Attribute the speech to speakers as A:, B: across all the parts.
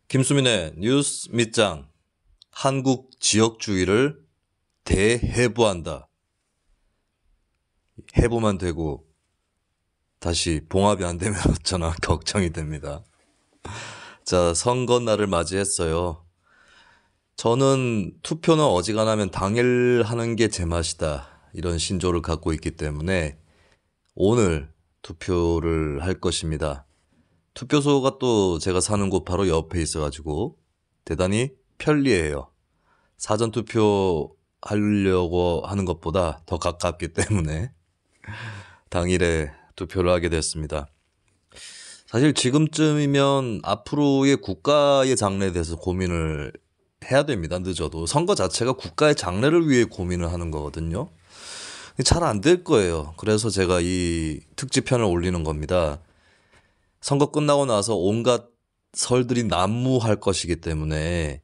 A: 김수민의 뉴스 밑장. 한국 지역주의를 대해부한다. 해부만 되고 다시 봉합이 안 되면 어쩌나 걱정이 됩니다. 자, 선거날을 맞이했어요. 저는 투표는 어지간하면 당일 하는 게 제 맛이다, 이런 신조를 갖고 있기 때문에 오늘 투표를 할 것입니다. 투표소가 또 제가 사는 곳 바로 옆에 있어가지고 대단히 편리해요. 사전투표 하려고 하는 것보다 더 가깝기 때문에 당일에 투표를 하게 됐습니다. 사실 지금쯤이면 앞으로의 국가의 장래에 대해서 고민을 해야 됩니다. 늦어도. 선거 자체가 국가의 장래를 위해 고민을 하는 거거든요. 잘 안 될 거예요. 그래서 제가 이 특집편을 올리는 겁니다. 선거 끝나고 나서 온갖 설들이 난무할 것이기 때문에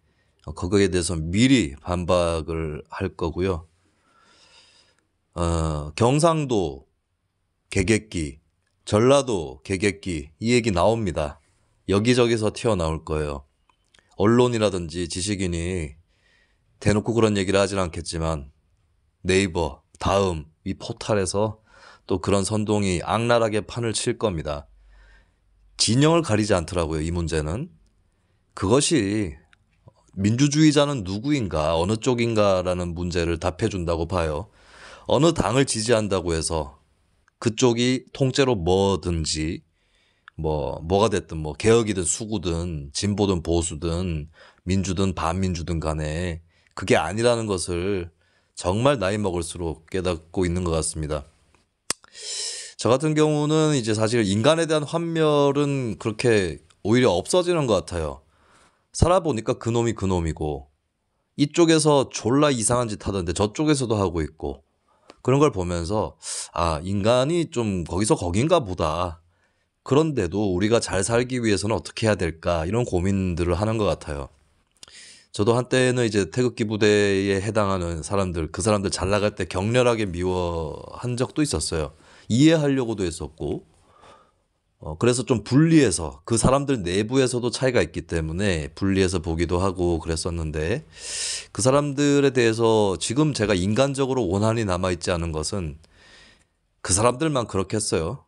A: 거기에 대해서 미리 반박을 할 거고요. 경상도 개객기, 전라도 개객기, 이 얘기 나옵니다. 여기저기서 튀어나올 거예요. 언론이라든지 지식인이 대놓고 그런 얘기를 하진 않겠지만 네이버, 다음, 이 포탈에서 또 그런 선동이 악랄하게 판을 칠 겁니다. 진영을 가리지 않더라고요, 이 문제는. 그것이 민주주의자는 누구인가, 어느 쪽인가라는 문제를 답해준다고 봐요. 어느 당을 지지한다고 해서 그쪽이 통째로 뭐든지 뭐가 됐든 뭐 개혁이든 수구든 진보든 보수든 민주든 반민주든 간에 그게 아니라는 것을 정말 나이 먹을수록 깨닫고 있는 것 같습니다. 저 같은 경우는 이제 사실 인간에 대한 환멸은 그렇게 오히려 없어지는 것 같아요. 살아보니까 그놈이 그놈이고 이쪽에서 졸라 이상한 짓 하던데 저쪽에서도 하고 있고 그런 걸 보면서 인간이 좀 거기서 거긴가 보다. 그런데도 우리가 잘 살기 위해서는 어떻게 해야 될까, 이런 고민들을 하는 것 같아요. 저도 한때는 이제 태극기 부대에 해당하는 사람들, 그 사람들 잘 나갈 때 격렬하게 미워한 적도 있었어요. 이해하려고도 했었고, 그래서 좀 분리해서 그 사람들 내부에서도 차이가 있기 때문에 분리해서 보기도 하고 그랬었는데, 그 사람들에 대해서 지금 제가 인간적으로 원한이 남아있지 않은 것은 그 사람들만 그렇겠어요.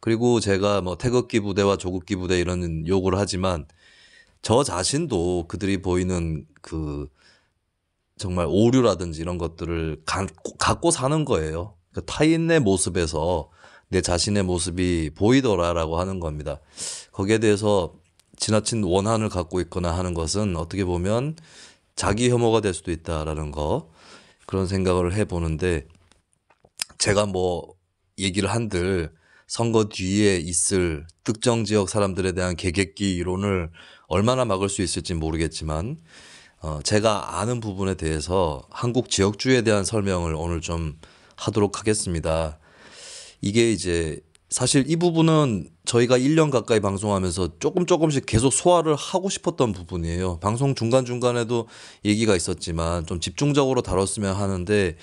A: 그리고 제가 뭐 태극기 부대와 조국기 부대 이런 욕을 하지만 저 자신도 그들이 보이는 그 정말 오류라든지 이런 것들을 갖고 사는 거예요. 그 타인의 모습에서 내 자신의 모습이 보이더라라고 하는 겁니다. 거기에 대해서 지나친 원한을 갖고 있거나 하는 것은 어떻게 보면 자기 혐오가 될 수도 있다라는 거, 그런 생각을 해보는데, 제가 뭐 얘기를 한들 선거 뒤에 있을 특정 지역 사람들에 대한 개객기 이론을 얼마나 막을 수 있을지 모르겠지만 제가 아는 부분에 대해서 한국 지역주의에 대한 설명을 오늘 좀 하도록 하겠습니다. 이게 이제 사실 이 부분은 저희가 1년 가까이 방송하면서 조금씩 계속 소화를 하고 싶었던 부분이에요. 방송 중간중간에도 얘기가 있었지만 좀 집중적으로 다뤘으면 하는데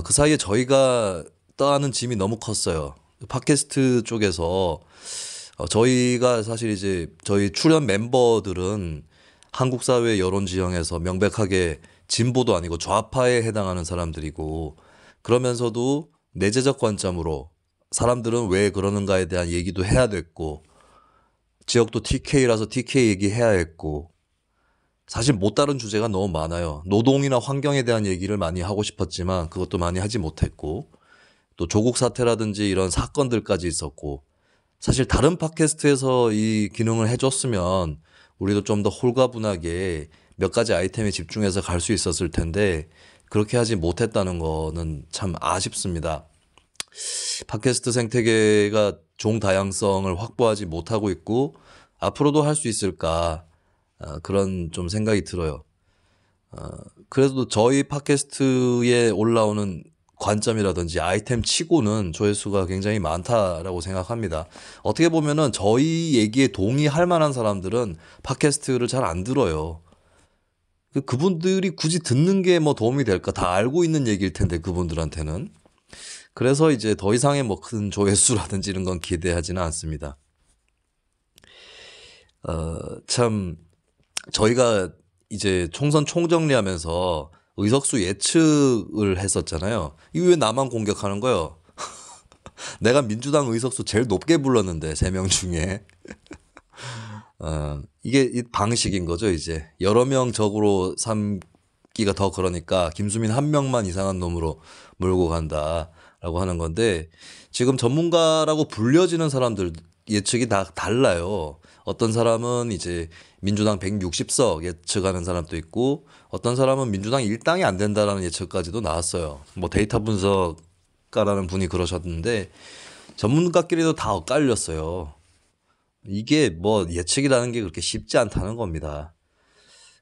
A: 그 사이에 저희가 떠안은 짐이 너무 컸어요. 팟캐스트 쪽에서 저희가 사실 이제 저희 출연 멤버들은 한국 사회 여론 지형에서 명백하게 진보도 아니고 좌파에 해당하는 사람들이고, 그러면서도 내재적 관점으로 사람들은 왜 그러는가에 대한 얘기도 해야 됐고, 지역도 TK라서 TK 얘기해야 했고, 사실 못 다룬 주제가 너무 많아요. 노동이나 환경에 대한 얘기를 많이 하고 싶었지만 그것도 많이 하지 못했고, 또 조국 사태라든지 이런 사건들까지 있었고, 사실 다른 팟캐스트에서 이 기능을 해줬으면 우리도 좀 더 홀가분하게 몇 가지 아이템에 집중해서 갈 수 있었을 텐데 그렇게 하지 못했다는 거는 참 아쉽습니다. 팟캐스트 생태계가 종 다양성을 확보하지 못하고 있고 앞으로도 할 수 있을까, 그런 좀 생각이 들어요. 그래도 저희 팟캐스트에 올라오는 관점이라든지 아이템 치고는 조회수가 굉장히 많다라고 생각합니다. 어떻게 보면은 저희 얘기에 동의할 만한 사람들은 팟캐스트를 잘 안 들어요. 그분들이 굳이 듣는 게 뭐 도움이 될까? 다 알고 있는 얘기일 텐데 그분들한테는. 그래서 이제 더 이상의 뭐 큰 조회수라든지 이런 건 기대하지는 않습니다. 참 저희가 이제 총선 총정리하면서 의석수 예측을 했었잖아요. 이거 왜 나만 공격하는 거예요? 내가 민주당 의석수 제일 높게 불렀는데 3명 중에. 이게 이 방식인 거죠, 이제. 여러 명 적으로 삼기가 더 그러니까 김수민 한 명만 이상한 놈으로 몰고 간다라고 하는 건데, 지금 전문가라고 불려지는 사람들 예측이 다 달라요. 어떤 사람은 이제 민주당 160석 예측하는 사람도 있고, 어떤 사람은 민주당 일당이 안 된다라는 예측까지도 나왔어요. 뭐 데이터 분석가라는 분이 그러셨는데, 전문가끼리도 다 엇갈렸어요. 이게 뭐 예측이라는 게 그렇게 쉽지 않다는 겁니다.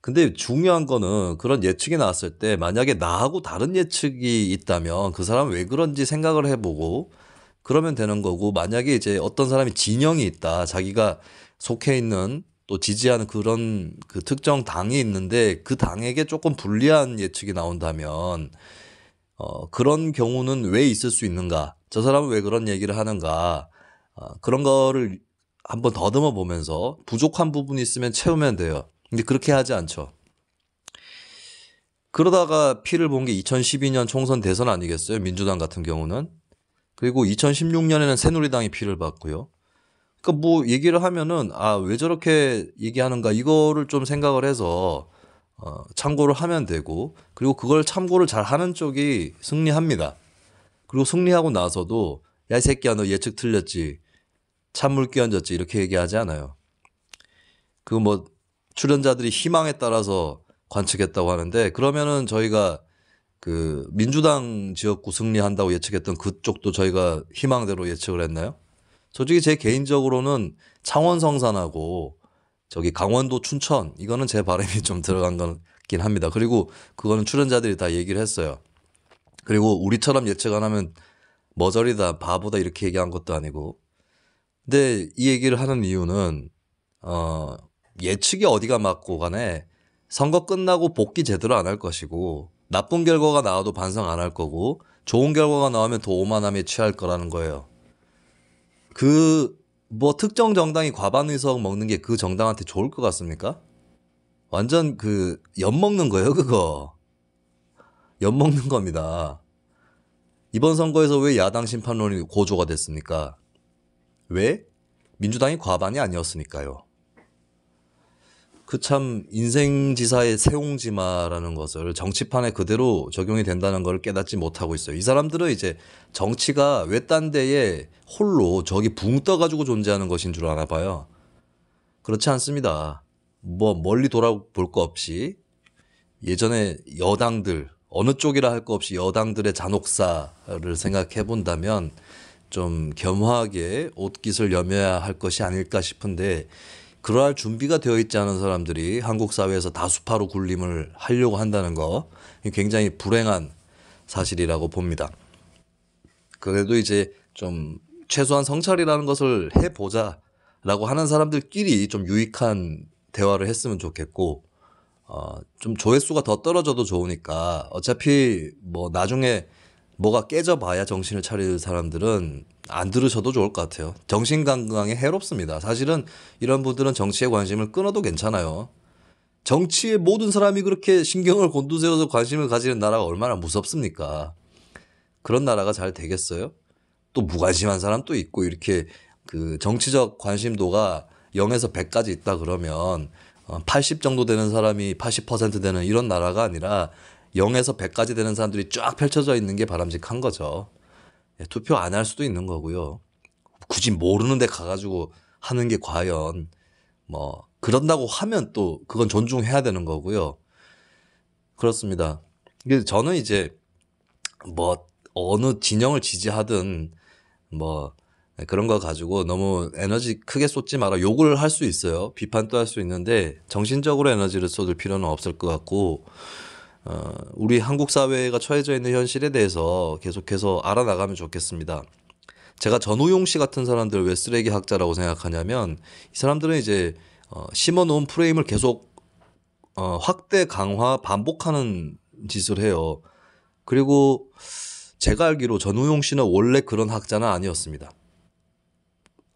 A: 근데 중요한 거는 그런 예측이 나왔을 때 만약에 나하고 다른 예측이 있다면 그 사람은 왜 그런지 생각을 해보고 그러면 되는 거고, 만약에 이제 어떤 사람이 진영이 있다, 자기가 속해 있는 또 지지하는 그런 그 특정 당이 있는데 그 당에게 조금 불리한 예측이 나온다면 그런 경우는 왜 있을 수 있는가, 저 사람은 왜 그런 얘기를 하는가, 그런 거를 한번 더듬어 보면서 부족한 부분이 있으면 채우면 돼요. 근데 그렇게 하지 않죠. 그러다가 피를 본 게 2012년 총선 대선 아니겠어요? 민주당 같은 경우는. 그리고 2016년에는 새누리당이 피를 봤고요. 그러니까 뭐 얘기를 하면은 왜 저렇게 얘기하는가, 이거를 좀 생각을 해서 참고를 하면 되고, 그리고 그걸 참고를 잘 하는 쪽이 승리합니다. 그리고 승리하고 나서도 야 이 새끼야 너 예측 틀렸지, 찬물 끼얹었지, 이렇게 얘기하지 않아요. 그 뭐 출연자들이 희망에 따라서 관측했다고 하는데, 그러면은 저희가 그 민주당 지역구 승리한다고 예측했던 그쪽도 저희가 희망대로 예측을 했나요? 솔직히 제 개인적으로는 창원 성산하고 저기 강원도 춘천, 이거는 제 바람이 좀 들어간 거긴 합니다. 그리고 그거는 출연자들이 다 얘기를 했어요. 그리고 우리처럼 예측 안 하면 머저리다, 바보다 이렇게 얘기한 것도 아니고. 근데 이 얘기를 하는 이유는 예측이 어디가 맞고 간에 선거 끝나고 복귀 제대로 안 할 것이고, 나쁜 결과가 나와도 반성 안 할 거고, 좋은 결과가 나오면 더 오만함에 취할 거라는 거예요. 그 뭐 특정 정당이 과반 의석 먹는 게 그 정당한테 좋을 것 같습니까? 완전 그 엿먹는 거예요, 그거. 엿먹는 겁니다. 이번 선거에서 왜 야당 심판론이 고조가 됐습니까? 왜? 민주당이 과반이 아니었으니까요. 그 참 인생지사의 세옹지마라는 것을 정치판에 그대로 적용이 된다는 걸 깨닫지 못하고 있어요. 이 사람들은 이제 정치가 외딴 데에 홀로 저기 붕 떠가지고 존재하는 것인 줄 아나 봐요. 그렇지 않습니다. 뭐 멀리 돌아볼 거 없이 예전에 여당들, 어느 쪽이라 할 거 없이 여당들의 잔혹사를 생각해 본다면 좀 겸허하게 옷깃을 여며야 할 것이 아닐까 싶은데, 그러할 준비가 되어 있지 않은 사람들이 한국 사회에서 다수파로 군림을 하려고 한다는 거, 굉장히 불행한 사실이라고 봅니다. 그래도 이제 좀 최소한 성찰이라는 것을 해보자라고 하는 사람들끼리 좀 유익한 대화를 했으면 좋겠고, 좀 조회수가 더 떨어져도 좋으니까 어차피 뭐 나중에 뭐가 깨져봐야 정신을 차릴 사람들은 안 들으셔도 좋을 것 같아요. 정신 건강에 해롭습니다. 사실은 이런 분들은 정치에 관심을 끊어도 괜찮아요. 정치에 모든 사람이 그렇게 신경을 곤두세워서 관심을 가지는 나라가 얼마나 무섭습니까? 그런 나라가 잘 되겠어요? 또 무관심한 사람도 있고, 이렇게 그 정치적 관심도가 0에서 100까지 있다 그러면 80 정도 되는 사람이 80% 되는 이런 나라가 아니라 0에서 100까지 되는 사람들이 쫙 펼쳐져 있는 게 바람직한 거죠. 투표 안 할 수도 있는 거고요. 굳이 모르는 데 가가지고 하는 게 과연 뭐 그런다고 하면 또 그건 존중해야 되는 거고요. 그렇습니다. 근데 저는 이제 뭐 어느 진영을 지지하든 뭐 그런 거 가지고 너무 에너지 크게 쏟지 마라, 욕을 할 수 있어요. 비판도 할 수 있는데 정신적으로 에너지를 쏟을 필요는 없을 것 같고, 우리 한국 사회가 처해져 있는 현실에 대해서 계속해서 알아나가면 좋겠습니다. 제가 전우용 씨 같은 사람들을 왜 쓰레기 학자라고 생각하냐면, 이 사람들은 이제 심어놓은 프레임을 계속 확대, 강화, 반복하는 짓을 해요. 그리고 제가 알기로 전우용 씨는 원래 그런 학자는 아니었습니다.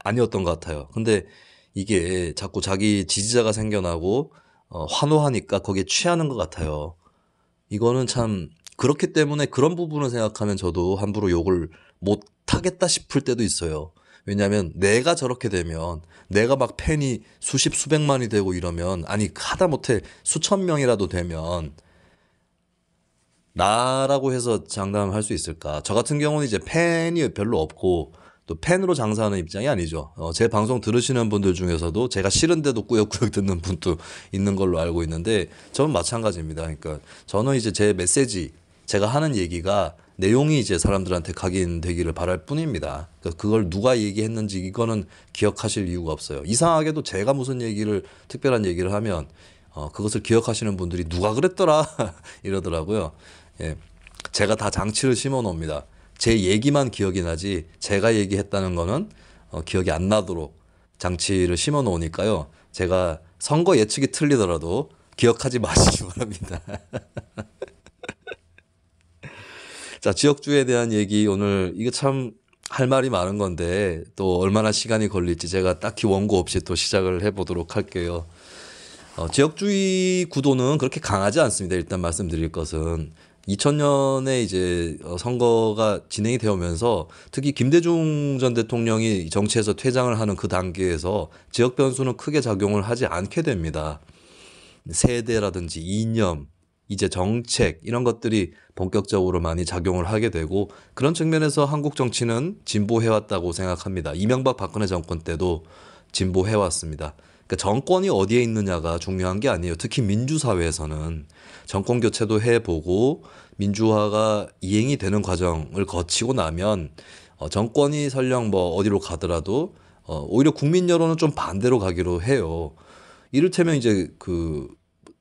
A: 아니었던 것 같아요. 근데 이게 자꾸 자기 지지자가 생겨나고 환호하니까 거기에 취하는 것 같아요. 이거는 참 그렇기 때문에 그런 부분을 생각하면 저도 함부로 욕을 못 하겠다 싶을 때도 있어요. 왜냐하면 내가 저렇게 되면 내가 막 팬이 수십 수백만이 되고 이러면 아니 하다못해 수천 명이라도 되면 나라고 해서 장담할 수 있을까? 저 같은 경우는 이제 팬이 별로 없고 또 팬으로 장사하는 입장이 아니죠. 제 방송 들으시는 분들 중에서도 제가 싫은데도 꾸역꾸역 듣는 분도 있는 걸로 알고 있는데 저는 마찬가지입니다. 그러니까 저는 이제 제 메시지, 제가 하는 얘기가 내용이 이제 사람들한테 각인되기를 바랄 뿐입니다. 그러니까 그걸 누가 얘기했는지 이거는 기억하실 이유가 없어요. 이상하게도 제가 무슨 얘기를 특별한 얘기를 하면 그것을 기억하시는 분들이 누가 그랬더라 이러더라고요. 예. 제가 다 장치를 심어 놓습니다. 제 얘기만 기억이 나지 제가 얘기했다는 거는 기억이 안 나도록 장치를 심어 놓으니까요. 제가 선거 예측이 틀리더라도 기억하지 마시기 바랍니다. 자, 지역주에 대한 얘기 오늘 이거 참 할 말이 많은 건데 또 얼마나 시간이 걸릴지 제가 딱히 원고 없이 또 시작을 해보도록 할게요. 지역주의 구도는 그렇게 강하지 않습니다. 일단 말씀드릴 것은 2000년에 이제 선거가 진행이 되어 오면서 특히 김대중 전 대통령이 정치에서 퇴장을 하는 그 단계에서 지역 변수는 크게 작용을 하지 않게 됩니다. 세대라든지 이념, 이제 정책 이런 것들이 본격적으로 많이 작용을 하게 되고 그런 측면에서 한국 정치는 진보해왔다고 생각합니다. 이명박 박근혜 정권 때도 진보해왔습니다. 그러니까 정권이 어디에 있느냐가 중요한 게 아니에요. 특히 민주사회에서는 정권 교체도 해보고 민주화가 이행이 되는 과정을 거치고 나면 정권이 설령 뭐 어디로 가더라도 오히려 국민 여론은 좀 반대로 가기로 해요. 이를테면 이제 그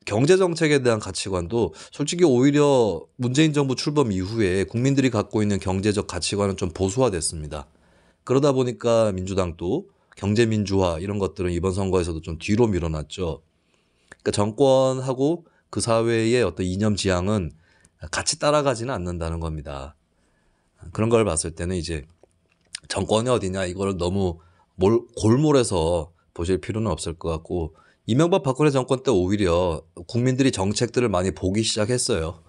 A: 경제 정책에 대한 가치관도 솔직히 오히려 문재인 정부 출범 이후에 국민들이 갖고 있는 경제적 가치관은 좀 보수화됐습니다. 그러다 보니까 민주당도 경제 민주화 이런 것들은 이번 선거에서도 좀 뒤로 밀어놨죠. 그러니까 정권하고 그 사회의 어떤 이념 지향은 같이 따라가지는 않는다는 겁니다. 그런 걸 봤을 때는 이제 정권이 어디냐 이걸 너무 골몰해서 보실 필요는 없을 것 같고 이명박 박근혜 정권 때 오히려 국민들이 정책들을 많이 보기 시작했어요.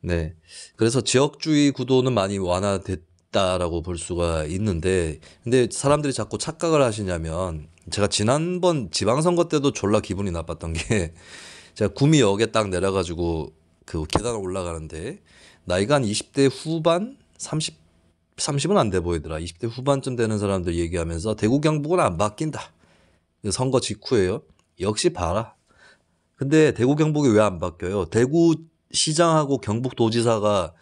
A: 네. 그래서 지역주의 구도는 많이 완화됐다라고 볼 수가 있는데, 근데 사람들이 자꾸 착각을 하시냐면, 제가 지난번 지방선거 때도 졸라 기분이 나빴던 게, 제가 구미역에 딱 내려가지고 그 계단 올라가는데, 나이가 한 20대 후반? 30은 안 돼 보이더라. 20대 후반쯤 되는 사람들 얘기하면서 대구 경북은 안 바뀐다. 선거 직후에요. 역시 봐라. 근데 대구 경북이 왜 안 바뀌어요? 대구 시장하고 경북도지사가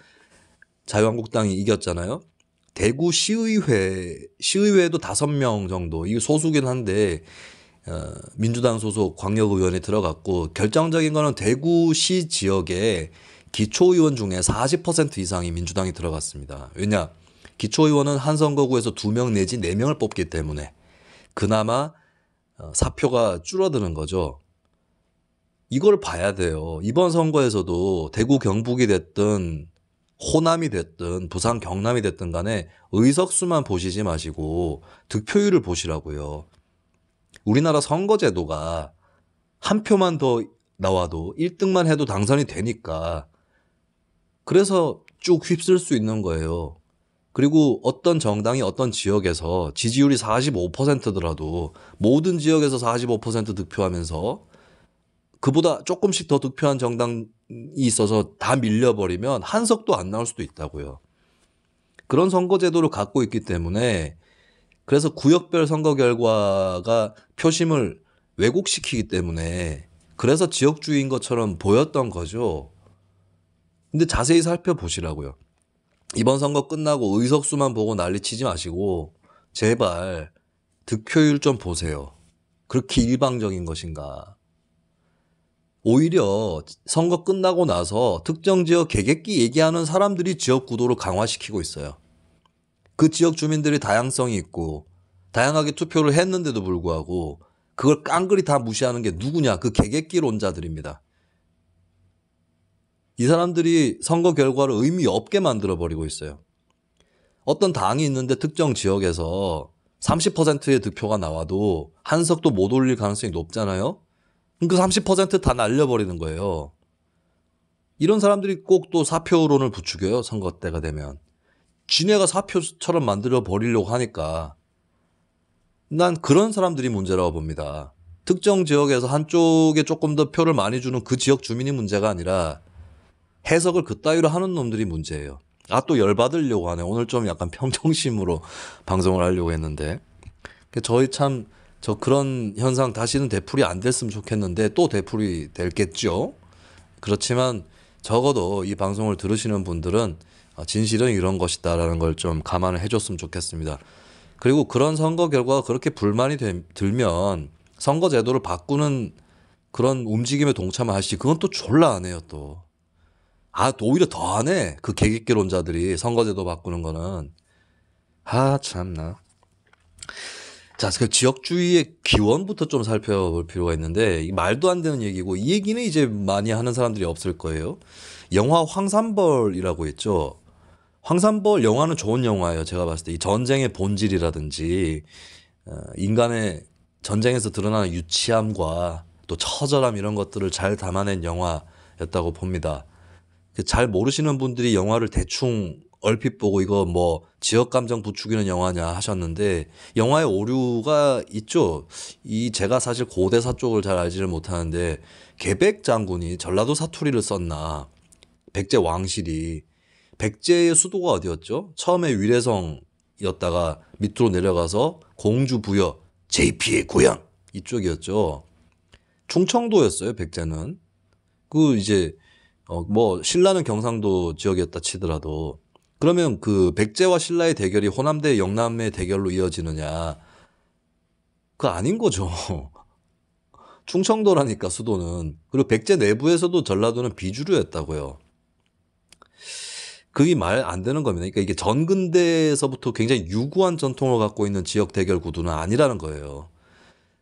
A: 자유한국당이 이겼잖아요. 대구 시의회도 5명 정도, 이거 소수긴 한데 민주당 소속 광역의원이 들어갔고 결정적인 거는 대구시 지역에 기초의원 중에 40% 이상이 민주당이 들어갔습니다. 왜냐? 기초의원은 한 선거구에서 2명 내지 4명을 뽑기 때문에 그나마 사표가 줄어드는 거죠. 이걸 봐야 돼요. 이번 선거에서도 대구 경북이 됐든 호남이 됐든 부산 경남이 됐든 간에 의석수만 보시지 마시고 득표율을 보시라고요. 우리나라 선거제도가 한 표만 더 나와도 1등만 해도 당선이 되니까 그래서 쭉 휩쓸 수 있는 거예요. 그리고 어떤 정당이 어떤 지역에서 지지율이 45%더라도 모든 지역에서 45% 득표하면서 그보다 조금씩 더 득표한 정당이 있어서 다 밀려버리면 한 석도 안 나올 수도 있다고요. 그런 선거제도를 갖고 있기 때문에 그래서 구역별 선거 결과가 표심을 왜곡시키기 때문에 그래서 지역주의인 것처럼 보였던 거죠. 근데 자세히 살펴보시라고요. 이번 선거 끝나고 의석수만 보고 난리치지 마시고 제발 득표율 좀 보세요. 그렇게 일방적인 것인가. 오히려 선거 끝나고 나서 특정 지역 개개기 얘기하는 사람들이 지역 구도를 강화시키고 있어요. 그 지역 주민들이 다양성이 있고 다양하게 투표를 했는데도 불구하고 그걸 깡그리 다 무시하는 게 누구냐? 그 개개기론자들입니다. 이 사람들이 선거 결과를 의미 없게 만들어버리고 있어요. 어떤 당이 있는데 특정 지역에서 30%의 득표가 나와도 한 석도 못 올릴 가능성이 높잖아요. 그 30%다 날려버리는 거예요. 이런 사람들이 꼭 또 사표론을 부추겨요. 선거 때가 되면. 지네가 사표처럼 만들어 버리려고 하니까 난 그런 사람들이 문제라고 봅니다. 특정 지역에서 한쪽에 조금 더 표를 많이 주는 그 지역 주민이 문제가 아니라 해석을 그따위로 하는 놈들이 문제예요. 아, 또 열받으려고 하네. 오늘 좀 약간 평정심으로 방송을 하려고 했는데. 저희 참, 저 그런 현상 다시는 되풀이 안 됐으면 좋겠는데 또 되풀이 될겠죠. 그렇지만 적어도 이 방송을 들으시는 분들은 진실은 이런 것이다라는 걸 좀 감안을 해줬으면 좋겠습니다. 그리고 그런 선거 결과가 그렇게 불만이 들면 선거 제도를 바꾸는 그런 움직임에 동참을 하시. 그건 또 졸라 안 해요 또. 또 오히려 더 안 해. 그 계획개론자들이 선거제도 바꾸는 거는. 참나. 자, 그 지역주의의 기원부터 좀 살펴볼 필요가 있는데 이 말도 안 되는 얘기고 이 얘기는 이제 많이 하는 사람들이 없을 거예요. 영화 황산벌이라고 있죠. 황산벌 영화는 좋은 영화예요. 제가 봤을 때 이 전쟁의 본질이라든지 인간의 전쟁에서 드러나는 유치함과 또 처절함 이런 것들을 잘 담아낸 영화였다고 봅니다. 잘 모르시는 분들이 영화를 대충 얼핏 보고 이거 뭐 지역 감정 부추기는 영화냐 하셨는데 영화의 오류가 있죠. 제가 사실 고대사 쪽을 잘 알지를 못하는데 계백 장군이 전라도 사투리를 썼나. 백제 왕실이 백제의 수도가 어디였죠? 처음에 위례성이었다가 밑으로 내려가서 공주 부여 JP의 고향 이쪽이었죠. 충청도였어요. 백제는. 이제 뭐 신라는 경상도 지역이었다 치더라도 그러면 그 백제와 신라의 대결이 호남대 영남의 대결로 이어지느냐? 그거 아닌 거죠. 충청도라니까 수도는. 그리고 백제 내부에서도 전라도는 비주류였다고요. 그게 말 안 되는 겁니다. 그러니까 이게 전근대에서부터 굉장히 유구한 전통을 갖고 있는 지역 대결 구도는 아니라는 거예요.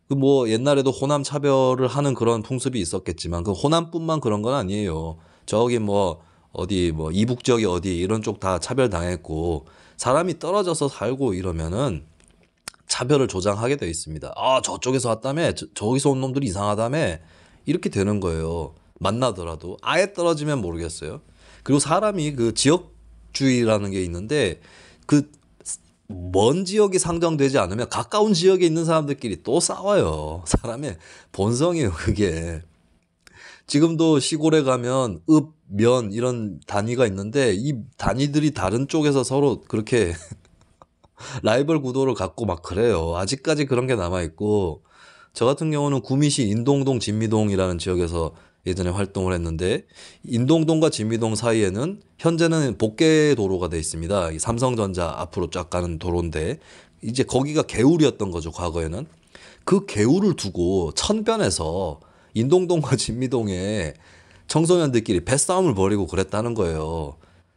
A: 뭐 옛날에도 호남 차별을 하는 그런 풍습이 있었겠지만 그 호남뿐만 그런 건 아니에요. 저기 뭐 어디 뭐 이북 지역이 어디 이런 쪽 다 차별당했고 사람이 떨어져서 살고 이러면은 차별을 조장하게 돼 있습니다. 저쪽에서 왔다며 저기서 온 놈들이 이상하다며 이렇게 되는 거예요. 만나더라도 아예 떨어지면 모르겠어요. 그리고 사람이 그 지역주의라는 게 있는데 그 먼 지역이 상정되지 않으면 가까운 지역에 있는 사람들끼리 또 싸워요. 사람의 본성이에요, 그게. 지금도 시골에 가면 읍, 면 이런 단위가 있는데 이 단위들이 다른 쪽에서 서로 그렇게 라이벌 구도를 갖고 막 그래요. 아직까지 그런 게 남아있고 저 같은 경우는 구미시 인동동 진미동이라는 지역에서 예전에 활동을 했는데 인동동과 진미동 사이에는 현재는 복개 도로가 돼 있습니다. 이 삼성전자 앞으로 쫙 가는 도로인데 이제 거기가 개울이었던 거죠. 과거에는. 그 개울을 두고 천변에서 인동동과 진미동에 청소년들끼리 패싸움을 벌이고 그랬다는 거예요.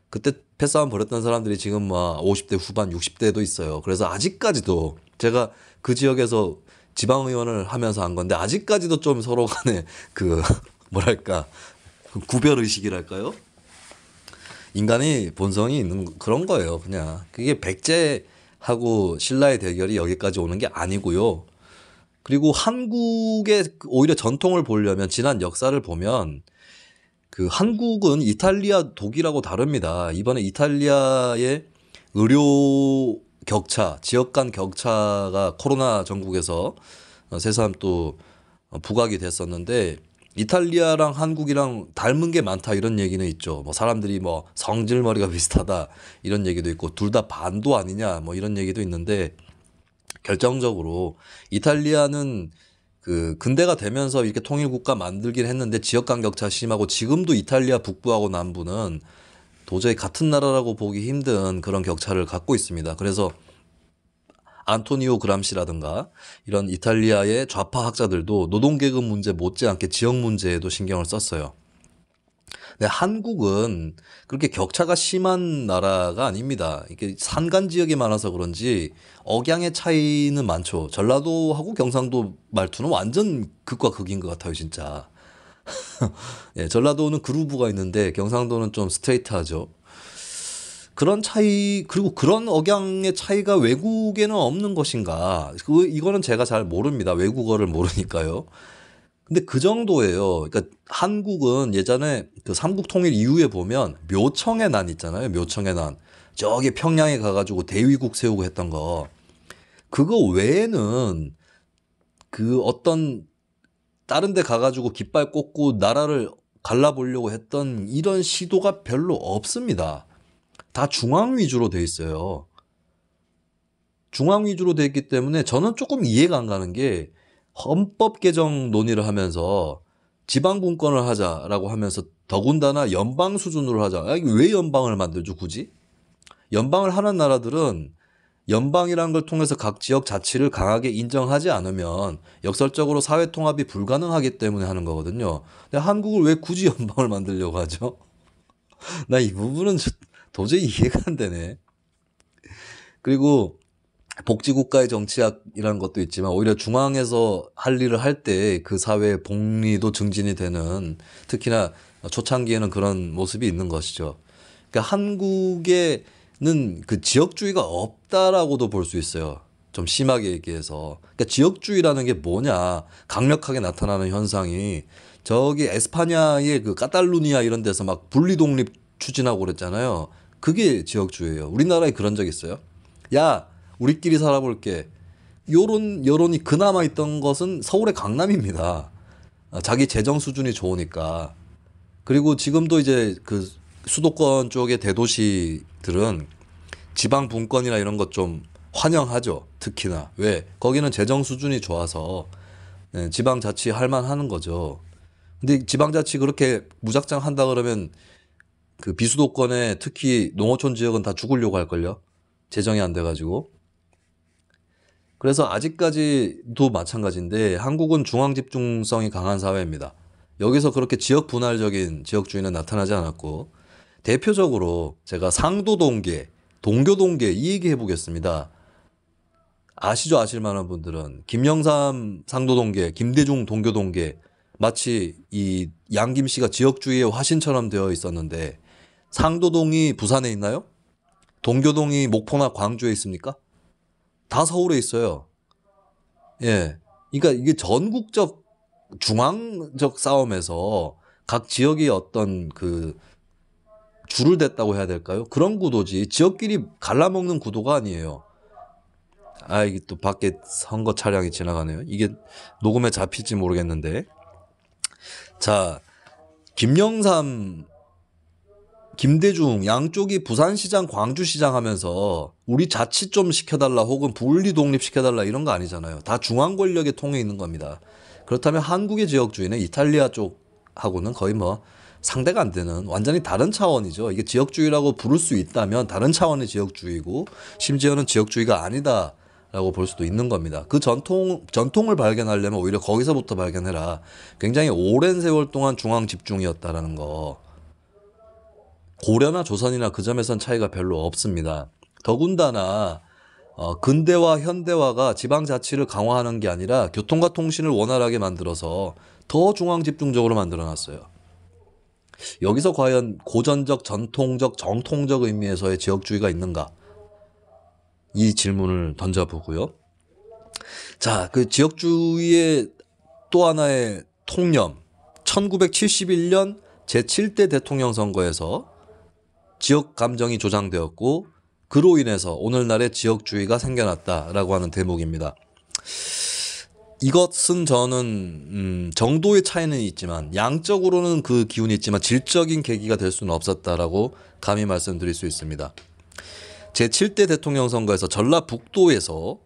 A: 그때 패싸움 벌였던 사람들이 지금 막 50대 후반 60대도 있어요. 그래서 아직까지도 제가 그 지역에서 지방의원을 하면서 한 건데 아직까지도 좀 서로 간에 그 뭐랄까 구별의식이랄까요? 인간이 본성이 있는 그런 거예요. 그냥 그게 백제하고 신라의 대결이 여기까지 오는 게 아니고요. 그리고 한국의 오히려 전통을 보려면 지난 역사를 보면 그 한국은 이탈리아, 독일하고 다릅니다. 이번에 이탈리아의 의료 격차, 지역 간 격차가 코로나 전국에서 새삼 또 부각이 됐었는데 이탈리아랑 한국이랑 닮은 게 많다 이런 얘기는 있죠. 뭐 사람들이 뭐 성질머리가 비슷하다 이런 얘기도 있고 둘 다 반도 아니냐 뭐 이런 얘기도 있는데 결정적으로 이탈리아는 그 근대가 되면서 이렇게 통일국가 만들긴 했는데 지역 간 격차 심하고 지금도 이탈리아 북부하고 남부는 도저히 같은 나라라고 보기 힘든 그런 격차를 갖고 있습니다. 그래서 안토니오 그람시라든가 이런 이탈리아의 좌파 학자들도 노동계급 문제 못지않게 지역 문제에도 신경을 썼어요. 근데 한국은 그렇게 격차가 심한 나라가 아닙니다. 이게 산간 지역이 많아서 그런지 억양의 차이는 많죠. 전라도하고 경상도 말투는 완전 극과 극인 것 같아요, 진짜. 예, 전라도는 그루브가 있는데 경상도는 좀 스트레이트하죠. 그런 차이, 그리고 그런 억양의 차이가 외국에는 없는 것인가? 이거는 제가 잘 모릅니다. 외국어를 모르니까요. 근데 그 정도예요. 그러니까 한국은 예전에 그 삼국 통일 이후에 보면 묘청의 난 있잖아요. 묘청의 난. 저기 평양에 가가지고 대위국 세우고 했던 거. 그거 외에는 그 어떤 다른 데 가가지고 깃발 꽂고 나라를 갈라보려고 했던 이런 시도가 별로 없습니다. 다 중앙 위주로 돼 있어요. 중앙 위주로 돼 있기 때문에 저는 조금 이해가 안 가는 게 헌법 개정 논의를 하면서 지방 분권을 하자라고 하면서 더군다나 연방 수준으로 하자. 아, 이게 왜 연방을 만들죠, 굳이? 연방을 하는 나라들은 연방이라는 걸 통해서 각 지역 자치를 강하게 인정하지 않으면 역설적으로 사회 통합이 불가능하기 때문에 하는 거거든요. 근데 한국을 왜 굳이 연방을 만들려고 하죠? 나 이 부분은 도저히 이해가 안 되네. 그리고 복지국가의 정치학이라는 것도 있지만 오히려 중앙에서 할 일을 할 때 그 사회의 복리도 증진이 되는, 특히나 초창기에는 그런 모습이 있는 것이죠. 그러니까 한국에는 그 지역주의가 없다라고도 볼 수 있어요. 좀 심하게 얘기해서. 그러니까 지역주의라는 게 뭐냐, 강력하게 나타나는 현상이 저기 에스파냐의 그 카탈루니아 이런 데서 막 분리 독립 추진하고 그랬잖아요. 그게 지역주의예요. 우리나라에 그런 적 있어요? 야, 우리끼리 살아볼게. 요런 여론이 그나마 있던 것은 서울의 강남입니다. 자기 재정 수준이 좋으니까. 그리고 지금도 이제 그 수도권 쪽의 대도시들은 지방 분권이나 이런 것 좀 환영하죠. 특히나. 왜? 거기는 재정 수준이 좋아서 지방자치 할 만하는 거죠. 근데 지방자치 그렇게 무작정 한다 그러면 그 비수도권에 특히 농어촌 지역은 다 죽으려고 할걸요. 재정이 안 돼가지고. 그래서 아직까지도 마찬가지인데 한국은 중앙 집중성이 강한 사회입니다. 여기서 그렇게 지역 분할적인 지역주의는 나타나지 않았고, 대표적으로 제가 상도동계, 동교동계 이 얘기 해보겠습니다. 아시죠? 아실 만한 분들은 김영삼 상도동계, 김대중 동교동계, 마치 이 양김씨가 지역주의의 화신처럼 되어 있었는데, 상도동이 부산에 있나요? 동교동이 목포나 광주에 있습니까? 다 서울에 있어요. 예. 그러니까 이게 전국적 중앙적 싸움에서 각 지역이 어떤 그 줄을 댔다고 해야 될까요? 그런 구도지 지역끼리 갈라먹는 구도가 아니에요. 아, 이게 또 밖에 선거 차량이 지나가네요. 이게 녹음에 잡힐지 모르겠는데. 자, 김영삼, 김대중 양쪽이 부산시장, 광주시장 하면서 우리 자치 좀 시켜달라 혹은 분리 독립시켜달라 이런 거 아니잖아요. 다 중앙 권력의 통에 있는 겁니다. 그렇다면 한국의 지역주의는 이탈리아 쪽하고는 거의 뭐 상대가 안 되는 완전히 다른 차원이죠. 이게 지역주의라고 부를 수 있다면 다른 차원의 지역주의고 심지어는 지역주의가 아니다라고 볼 수도 있는 겁니다. 그 전통을 발견하려면 오히려 거기서부터 발견해라. 굉장히 오랜 세월 동안 중앙 집중이었다라는 거. 고려나 조선이나 그 점에선 차이가 별로 없습니다. 더군다나 근대화, 현대화가 지방자치를 강화하는 게 아니라 교통과 통신을 원활하게 만들어서 더 중앙집중적으로 만들어놨어요. 여기서 과연 고전적, 전통적, 정통적 의미에서의 지역주의가 있는가? 이 질문을 던져보고요. 자, 그 지역주의의 또 하나의 통념. 1971년 제7대 대통령 선거에서 지역 감정이 조장되었고 그로 인해서 오늘날의 지역주의가 생겨났다라고 하는 대목입니다. 이것은 저는 정도의 차이는 있지만 양적으로는 그 기운이 있지만 질적인 계기가 될 수는 없었다라고 감히 말씀드릴 수 있습니다. 제7대 대통령 선거에서 전라북도에서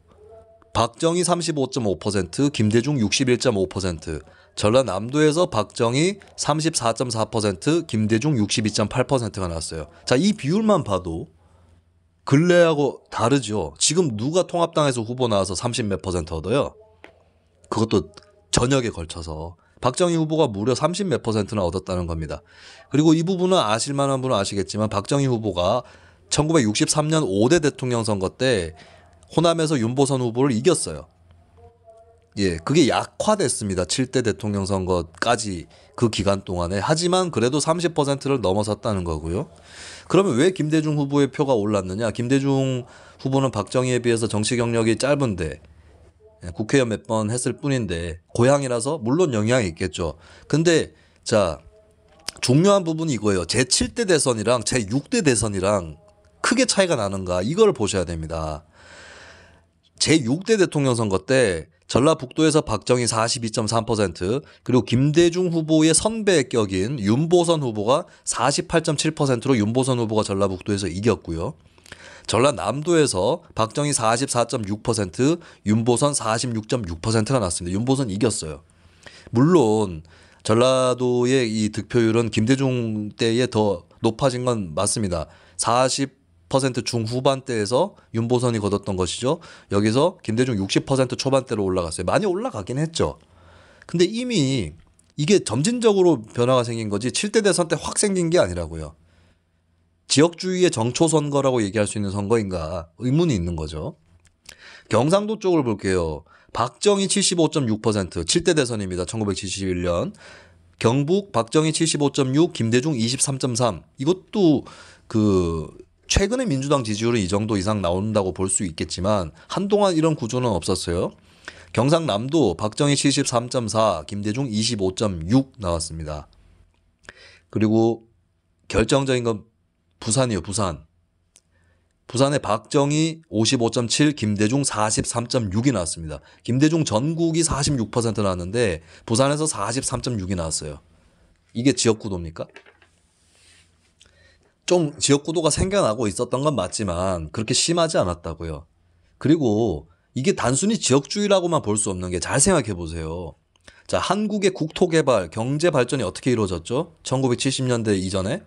A: 박정희 35.5%, 김대중 61.5%, 전라남도에서 박정희 34.4%, 김대중 62.8%가 나왔어요. 자, 이 비율만 봐도 근래하고 다르죠. 지금 누가 통합당에서 후보 나와서 30몇 % 얻어요? 그것도 전역에 걸쳐서. 박정희 후보가 무려 30몇 %나 얻었다는 겁니다. 그리고 이 부분은 아실 만한 분은 아시겠지만 박정희 후보가 1963년 5대 대통령 선거 때 호남에서 윤보선 후보를 이겼어요. 예, 그게 약화됐습니다. 7대 대통령 선거까지 그 기간 동안에. 하지만 그래도 30%를 넘어섰다는 거고요. 그러면 왜 김대중 후보의 표가 올랐느냐? 김대중 후보는 박정희에 비해서 정치 경력이 짧은데 국회의원 몇 번 했을 뿐인데 고향이라서 물론 영향이 있겠죠. 근데 자, 중요한 부분이 이거예요. 제7대 대선이랑 제6대 대선이랑 크게 차이가 나는가 이걸 보셔야 됩니다. 제6대 대통령 선거 때 전라북도에서 박정희 42.3% 그리고 김대중 후보의 선배격인 윤보선 후보가 48.7%로 윤보선 후보가 전라북도에서 이겼고요. 전라남도에서 박정희 44.6%, 윤보선 46.6%가 났습니다. 윤보선 이겼어요. 물론 전라도의 이 득표율은 김대중 때에 더 높아진 건 맞습니다. 40% 중후반대에서 윤보선이 거뒀던 것이죠. 여기서 김대중 60% 초반대로 올라갔어요. 많이 올라가긴 했죠. 근데 이미 이게 점진적으로 변화가 생긴 거지 7대 대선 때 확 생긴 게 아니라고요. 지역주의의 정초선거라고 얘기할 수 있는 선거인가 의문이 있는 거죠. 경상도 쪽을 볼게요. 박정희 75.6%, 7대 대선입니다. 1971년. 경북 박정희 75.6, 김대중 23.3. 이것도 그 최근에 민주당 지지율은 이 정도 이상 나온다고 볼 수 있겠지만 한동안 이런 구조는 없었어요. 경상남도 박정희 73.4, 김대중 25.6 나왔습니다. 그리고 결정적인 건 부산이요, 부산. 부산의 박정희 55.7, 김대중 43.6이 나왔습니다. 김대중 전국이 46% 나왔는데 부산에서 43.6이 나왔어요. 이게 지역구도입니까? 좀 지역구도가 생겨나고 있었던 건 맞지만 그렇게 심하지 않았다고요. 그리고 이게 단순히 지역주의라고만 볼 수 없는 게 잘 생각해 보세요. 자, 한국의 국토개발, 경제발전이 어떻게 이루어졌죠? 1970년대 이전에.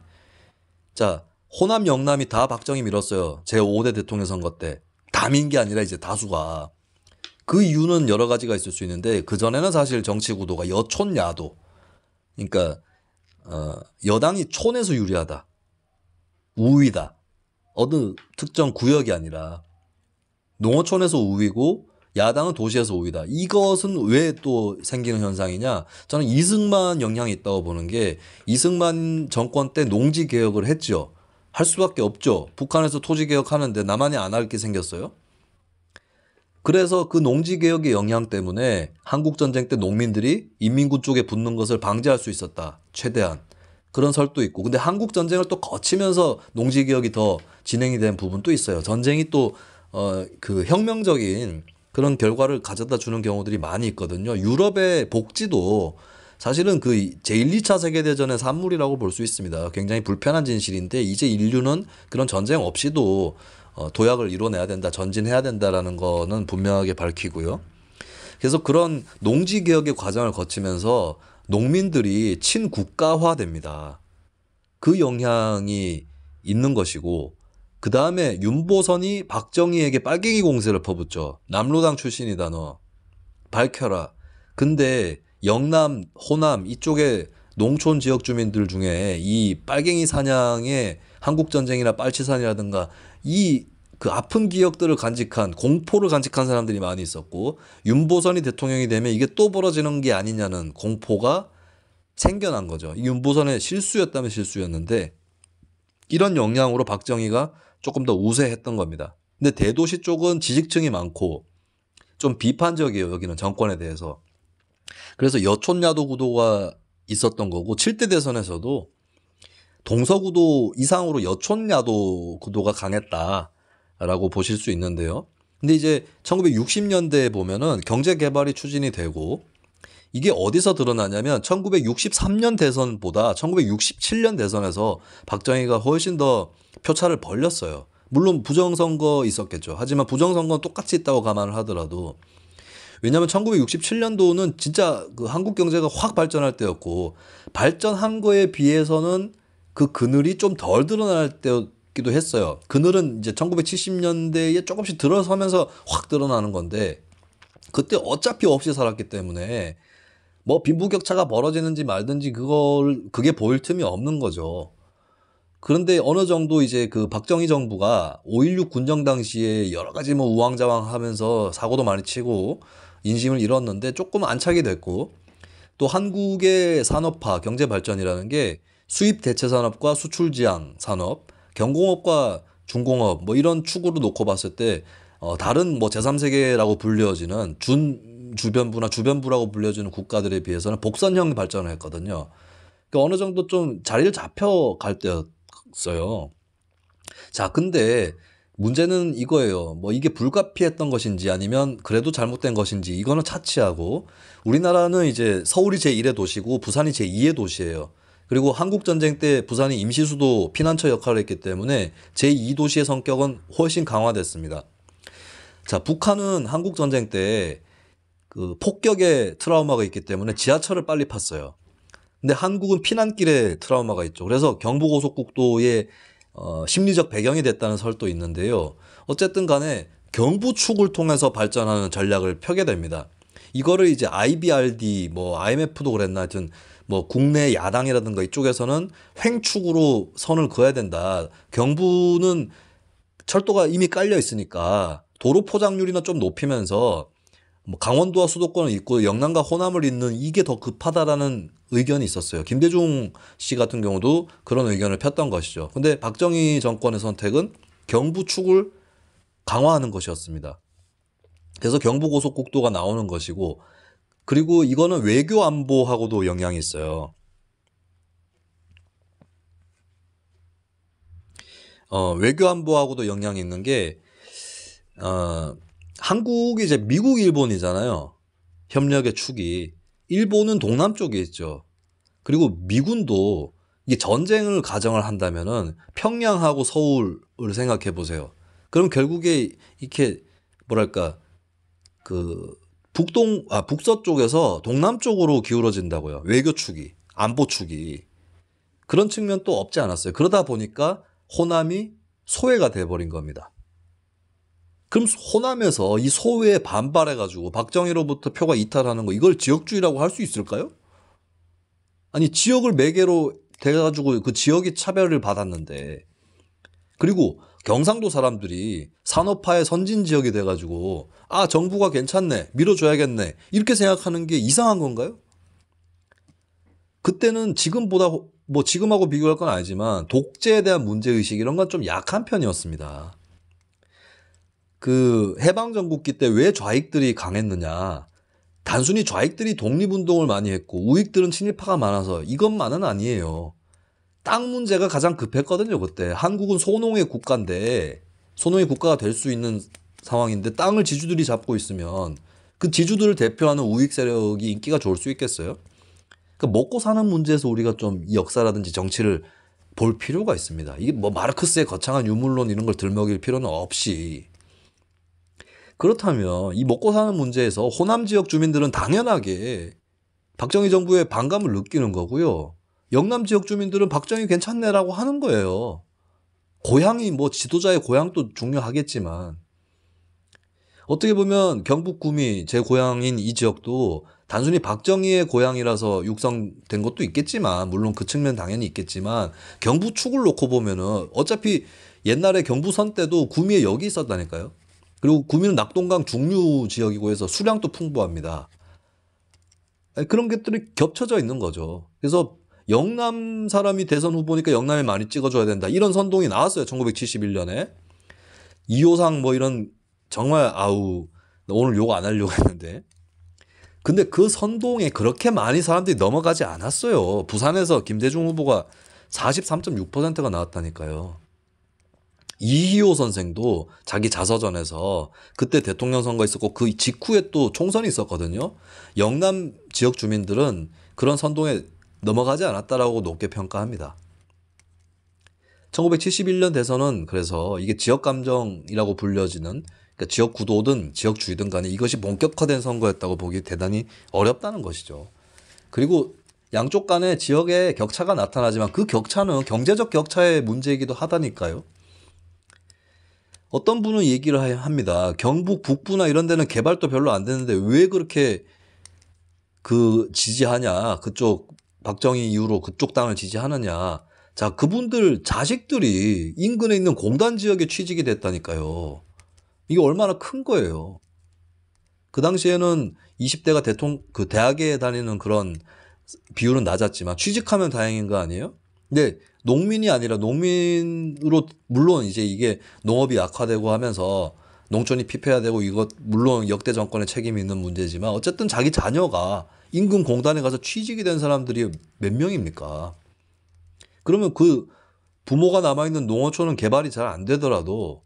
A: 자, 호남, 영남이 다 박정희 밀었어요. 제5대 대통령 선거 때. 다 민 게 아니라 이제 다수가. 그 이유는 여러 가지가 있을 수 있는데 그전에는 사실 정치 구도가 여촌야도. 그러니까 여당이 촌에서 유리하다. 우위다. 어느 특정 구역이 아니라 농어촌에서 우위고 야당은 도시에서 우위다. 이것은 왜 또 생기는 현상이냐? 저는 이승만 영향이 있다고 보는 게 이승만 정권 때 농지 개혁을 했죠. 할 수밖에 없죠. 북한에서 토지 개혁하는데 나만이 안 할 게 생겼어요. 그래서 그 농지 개혁의 영향 때문에 한국 전쟁 때 농민들이 인민군 쪽에 붙는 것을 방지할 수 있었다. 최대한. 그런 설도 있고. 근데 한국 전쟁을 또 거치면서 농지 개혁이 더 진행이 된 부분도 있어요. 전쟁이 또 그 혁명적인 그런 결과를 가져다 주는 경우들이 많이 있거든요. 유럽의 복지도 사실은 그 제1, 2차 세계대전의 산물이라고 볼 수 있습니다. 굉장히 불편한 진실인데 이제 인류는 그런 전쟁 없이도 도약을 이뤄내야 된다, 전진해야 된다라는 거는 분명하게 밝히고요. 그래서 그런 농지개혁의 과정을 거치면서 농민들이 친국가화됩니다. 그 영향이 있는 것이고 그 다음에 윤보선이 박정희에게 빨갱이 공세를 퍼붓죠. 남로당 출신이다 너. 밝혀라. 근데 영남, 호남 이쪽에 농촌 지역 주민들 중에 이 빨갱이 사냥에 한국전쟁이나 빨치산이라든가 이 그 아픈 기억들을 간직한 공포를 간직한 사람들이 많이 있었고 윤보선이 대통령이 되면 이게 또 벌어지는 게 아니냐는 공포가 생겨난 거죠. 이 윤보선의 실수였다면 실수였는데 이런 영향으로 박정희가 조금 더 우세했던 겁니다. 근데 대도시 쪽은 지식층이 많고 좀 비판적이에요. 여기는 정권에 대해서. 그래서 여촌야도 구도가 있었던 거고 7대 대선에서도 동서구도 이상으로 여촌야도 구도가 강했다라고 보실 수 있는데요. 근데 이제 1960년대에 보면은 경제개발이 추진이 되고 이게 어디서 드러나냐면 1963년 대선보다 1967년 대선에서 박정희가 훨씬 더 표차를 벌렸어요. 물론 부정선거 있었겠죠. 하지만 부정선거는 똑같이 있다고 감안을 하더라도 왜냐하면 1967년도는 진짜 그 한국 경제가 확 발전할 때였고 발전한 거에 비해서는 그 그늘이 좀 덜 드러날 때였기도 했어요. 그늘은 이제 1970년대에 조금씩 들어서면서 확 드러나는 건데 그때 어차피 없이 살았기 때문에 뭐 빈부격차가 벌어지는지 말든지 그게 보일 틈이 없는 거죠. 그런데 어느 정도 이제 그 박정희 정부가 5.16 군정 당시에 여러 가지 뭐 우왕좌왕 하면서 사고도 많이 치고 인심을 잃었는데 조금 안착이 됐고 또 한국의 산업화, 경제 발전이라는 게 수입 대체 산업과 수출 지향 산업, 경공업과 중공업 뭐 이런 축으로 놓고 봤을 때 다른 뭐 제3세계라고 불려지는 주변부나 주변부라고 불려지는 국가들에 비해서는 복선형 발전을 했거든요. 그러니까 어느 정도 좀 자리를 잡혀갈 때였어요. 자, 근데 문제는 이거예요. 뭐 이게 불가피했던 것인지 아니면 그래도 잘못된 것인지 이거는 차치하고, 우리나라는 이제 서울이 제1의 도시고 부산이 제2의 도시예요. 그리고 한국전쟁 때 부산이 임시수도 피난처 역할을 했기 때문에 제2도시의 성격은 훨씬 강화됐습니다. 자, 북한은 한국전쟁 때 그 폭격의 트라우마가 있기 때문에 지하철을 빨리 팠어요. 근데 한국은 피난길에 트라우마가 있죠. 그래서 경부고속국도의 심리적 배경이 됐다는 설도 있는데요. 어쨌든 간에 경부축을 통해서 발전하는 전략을 펴게 됩니다. 이거를 이제 IBRD, 뭐 IMF도 그랬나, 하여튼 뭐 국내 야당이라든가 이쪽에서는 횡축으로 선을 그어야 된다. 경부는 철도가 이미 깔려 있으니까 도로 포장률이나 좀 높이면서 뭐 강원도와 수도권을 잇고 영남과 호남을 잇는 이게 더 급하다라는 의견이 있었어요. 김대중 씨 같은 경우도 그런 의견을 폈던 것이죠. 근데 박정희 정권의 선택은 경부축을 강화하는 것이었습니다. 그래서 경부고속국도가 나오는 것이고, 그리고 이거는 외교 안보하고도 영향이 있어요. 외교 안보하고도 영향이 있는 게, 한국이 이제 미국, 일본이잖아요. 협력의 축이. 일본은 동남쪽에 있죠. 그리고 미군도 이게 전쟁을 가정을 한다면은 평양하고 서울을 생각해 보세요. 그럼 결국에 이렇게 뭐랄까 그 북서쪽에서 동남쪽으로 기울어진다고요. 외교축이, 안보축이. 그런 측면 도 없지 않았어요. 그러다 보니까 호남이 소외가 돼버린 겁니다. 그럼 호남에서 이 소외에 반발해가지고 박정희로부터 표가 이탈하는 거, 이걸 지역주의라고 할 수 있을까요? 아니, 지역을 매개로 돼가지고 그 지역이 차별을 받았는데, 그리고 경상도 사람들이 산업화의 선진 지역이 돼가지고 정부가 괜찮네, 밀어줘야겠네, 이렇게 생각하는 게 이상한 건가요? 그때는 지금보다, 뭐 지금하고 비교할 건 아니지만 독재에 대한 문제의식 이런 건 좀 약한 편이었습니다. 그 해방전국기 때 왜 좌익들이 강했느냐, 단순히 좌익들이 독립운동을 많이 했고 우익들은 친일파가 많아서 이것만은 아니에요. 땅 문제가 가장 급했거든요. 그때 한국은 소농의 국가인데, 소농의 국가가 될 수 있는 상황인데 땅을 지주들이 잡고 있으면 그 지주들을 대표하는 우익 세력이 인기가 좋을 수 있겠어요? 그러니까 먹고 사는 문제에서 우리가 좀 이 역사라든지 정치를 볼 필요가 있습니다. 이게 뭐 마르크스의 거창한 유물론 이런 걸 들먹일 필요는 없이, 그렇다면 이 먹고 사는 문제에서 호남 지역 주민들은 당연하게 박정희 정부의 반감을 느끼는 거고요. 영남 지역 주민들은 박정희 괜찮네라고 하는 거예요. 고향이 뭐 지도자의 고향도 중요하겠지만, 어떻게 보면 경북 구미, 제 고향인 이 지역도 단순히 박정희의 고향이라서 육성된 것도 있겠지만, 물론 그 측면 당연히 있겠지만, 경부축을 놓고 보면은 어차피 옛날에 경부선 때도 구미에 역이 있었다니까요. 그리고 구미는 낙동강 중류 지역이고 해서 수량도 풍부합니다. 그런 것들이 겹쳐져 있는 거죠. 그래서 영남 사람이 대선 후보니까 영남에 많이 찍어줘야 된다, 이런 선동이 나왔어요. 1971년에. 이호상 뭐 이런, 정말 오늘 욕 안 하려고 했는데, 근데 그 선동에 그렇게 많이 사람들이 넘어가지 않았어요. 부산에서 김대중 후보가 43.6%가 나왔다니까요. 이희호 선생도 자기 자서전에서 그때 대통령 선거 있었고 그 직후에 또 총선이 있었거든요. 영남 지역 주민들은 그런 선동에 넘어가지 않았다라고 높게 평가합니다. 1971년 대선은 그래서 이게 지역 감정이라고 불려지는, 그러니까 지역 구도든 지역주의든 간에 이것이 본격화된 선거였다고 보기 대단히 어렵다는 것이죠. 그리고 양쪽 간에 지역의 격차가 나타나지만 그 격차는 경제적 격차의 문제이기도 하다니까요. 어떤 분은 얘기를 합니다. 경북 북부나 이런 데는 개발도 별로 안 되는데 왜 그렇게 지지하냐, 그쪽 박정희 이후로 그쪽 땅을 지지하느냐. 자, 그분들 자식들이 인근에 있는 공단 지역에 취직이 됐다니까요. 이게 얼마나 큰 거예요. 그 당시에는 20대가 대학에 다니는 그런 비율은 낮았지만 취직하면 다행인 거 아니에요? 근데 농민이 아니라 농민으로, 물론 이제 이게 농업이 약화되고 하면서 농촌이 피폐화되고 이것 물론 역대 정권의 책임이 있는 문제지만 어쨌든 자기 자녀가 임금 공단에 가서 취직이 된 사람들이 몇 명입니까? 그러면 그 부모가 남아있는 농어촌은 개발이 잘 안 되더라도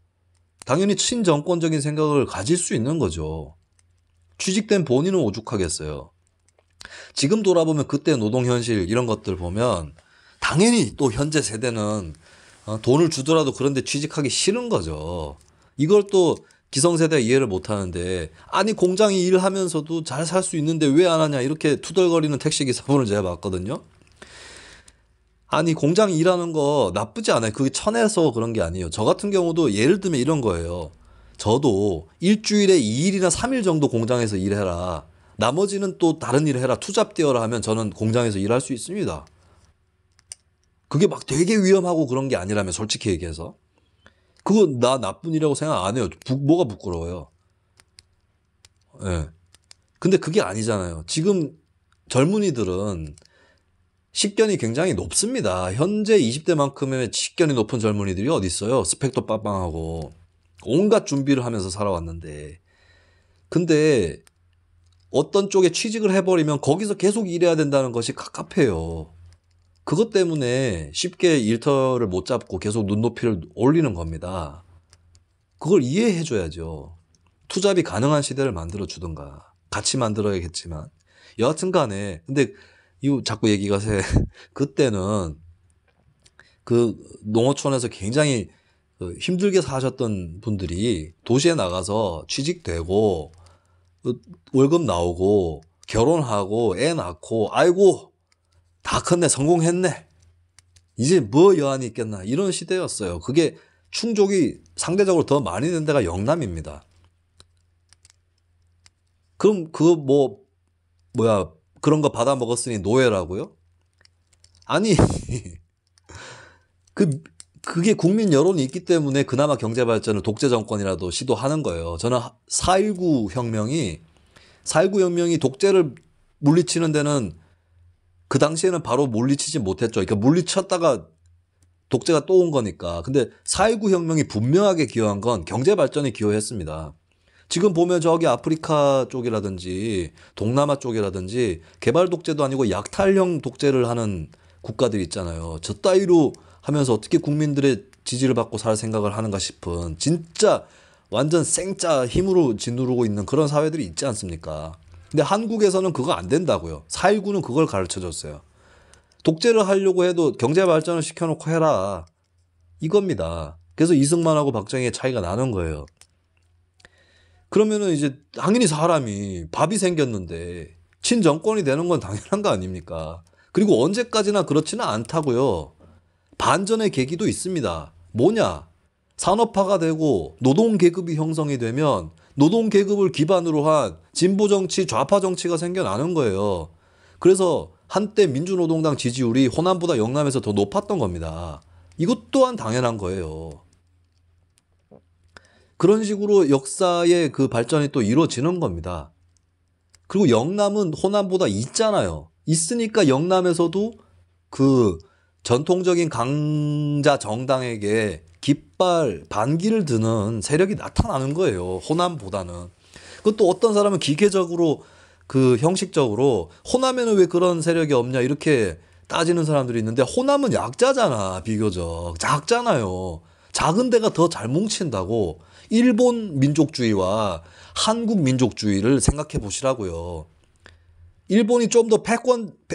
A: 당연히 친정권적인 생각을 가질 수 있는 거죠. 취직된 본인은 오죽하겠어요. 지금 돌아보면 그때 노동 현실 이런 것들 보면 당연히 또 현재 세대는 돈을 주더라도 그런데 취직하기 싫은 거죠. 이걸 또 기성세대가 이해를 못 하는데 아니 공장이 일하면서도 잘 살 수 있는데 왜 안 하냐 이렇게 투덜거리는 택시기사분을 제가 봤거든요. 아니 공장 일하는 거 나쁘지 않아요. 그게 천해서 그런 게 아니에요. 저 같은 경우도 예를 들면 이런 거예요. 저도 일주일에 2일이나 3일 정도 공장에서 일해라. 나머지는 또 다른 일을 해라. 투잡 뛰어라 하면 저는 공장에서 일할 수 있습니다. 그게 막 되게 위험하고 그런 게 아니라면 솔직히 얘기해서. 그거 나 나쁜 일이라고 생각 안 해요. 뭐가 부끄러워요. 예. 네. 근데 그게 아니잖아요. 지금 젊은이들은 식견이 굉장히 높습니다. 현재 20대만큼의 식견이 높은 젊은이들이 어디 있어요? 스펙도 빵빵하고 온갖 준비를 하면서 살아왔는데 근데 어떤 쪽에 취직을 해버리면 거기서 계속 일해야 된다는 것이 갑갑해요. 그것 때문에 쉽게 일터를 못 잡고 계속 눈높이를 올리는 겁니다. 그걸 이해해 줘야죠. 투잡이 가능한 시대를 만들어 주든가 같이 만들어야겠지만 여하튼 간에 근데 이거 자꾸 얘기가 새. 그때는 그 농어촌에서 굉장히 힘들게 사셨던 분들이 도시에 나가서 취직되고 월급 나오고 결혼하고 애 낳고 아이고 다 컸네 성공했네 이제 뭐 여한이 있겠나 이런 시대였어요. 그게 충족이 상대적으로 더 많이 된 데가 영남입니다. 그럼 그거 뭐야 그런 거 받아 먹었으니 노예라고요? 아니 그게 국민 여론이 있기 때문에 그나마 경제 발전을 독재 정권이라도 시도하는 거예요. 저는 4.19 혁명이 독재를 물리치는 데는 그 당시에는 바로 물리치지 못했죠. 그러니까 물리쳤다가 독재가 또 온 거니까. 근데 4.19 혁명이 분명하게 기여한 건 경제 발전에 기여했습니다. 지금 보면 저기 아프리카 쪽이라든지 동남아 쪽이라든지 개발 독재도 아니고 약탈형 독재를 하는 국가들이 있잖아요. 저 따위로 하면서 어떻게 국민들의 지지를 받고 살 생각을 하는가 싶은 진짜 완전 생짜 힘으로 짓누르고 있는 그런 사회들이 있지 않습니까? 근데 한국에서는 그거 안 된다고요. 4.19는 그걸 가르쳐 줬어요. 독재를 하려고 해도 경제 발전을 시켜놓고 해라. 이겁니다. 그래서 이승만하고 박정희의 차이가 나는 거예요. 그러면은 이제 당연히 사람이 밥이 생겼는데 친정권이 되는 건 당연한 거 아닙니까? 그리고 언제까지나 그렇지는 않다고요. 반전의 계기도 있습니다. 뭐냐? 산업화가 되고 노동계급이 형성이 되면 노동계급을 기반으로 한 진보정치, 좌파정치가 생겨나는 거예요. 그래서 한때 민주노동당 지지율이 호남보다 영남에서 더 높았던 겁니다. 이것 또한 당연한 거예요. 그런 식으로 역사의 그 발전이 또 이루어지는 겁니다. 그리고 영남은 호남보다 있잖아요. 있으니까 영남에서도 그 전통적인 강자 정당에게 깃발, 반기를 드는 세력이 나타나는 거예요. 호남보다는. 그것도 어떤 사람은 기계적으로 그 형식적으로 호남에는 왜 그런 세력이 없냐 이렇게 따지는 사람들이 있는데 호남은 약자잖아. 비교적. 작잖아요. 작은 데가 더 잘 뭉친다고. 일본 민족주의와 한국 민족주의를 생각해 보시라고요. 일본이 좀 더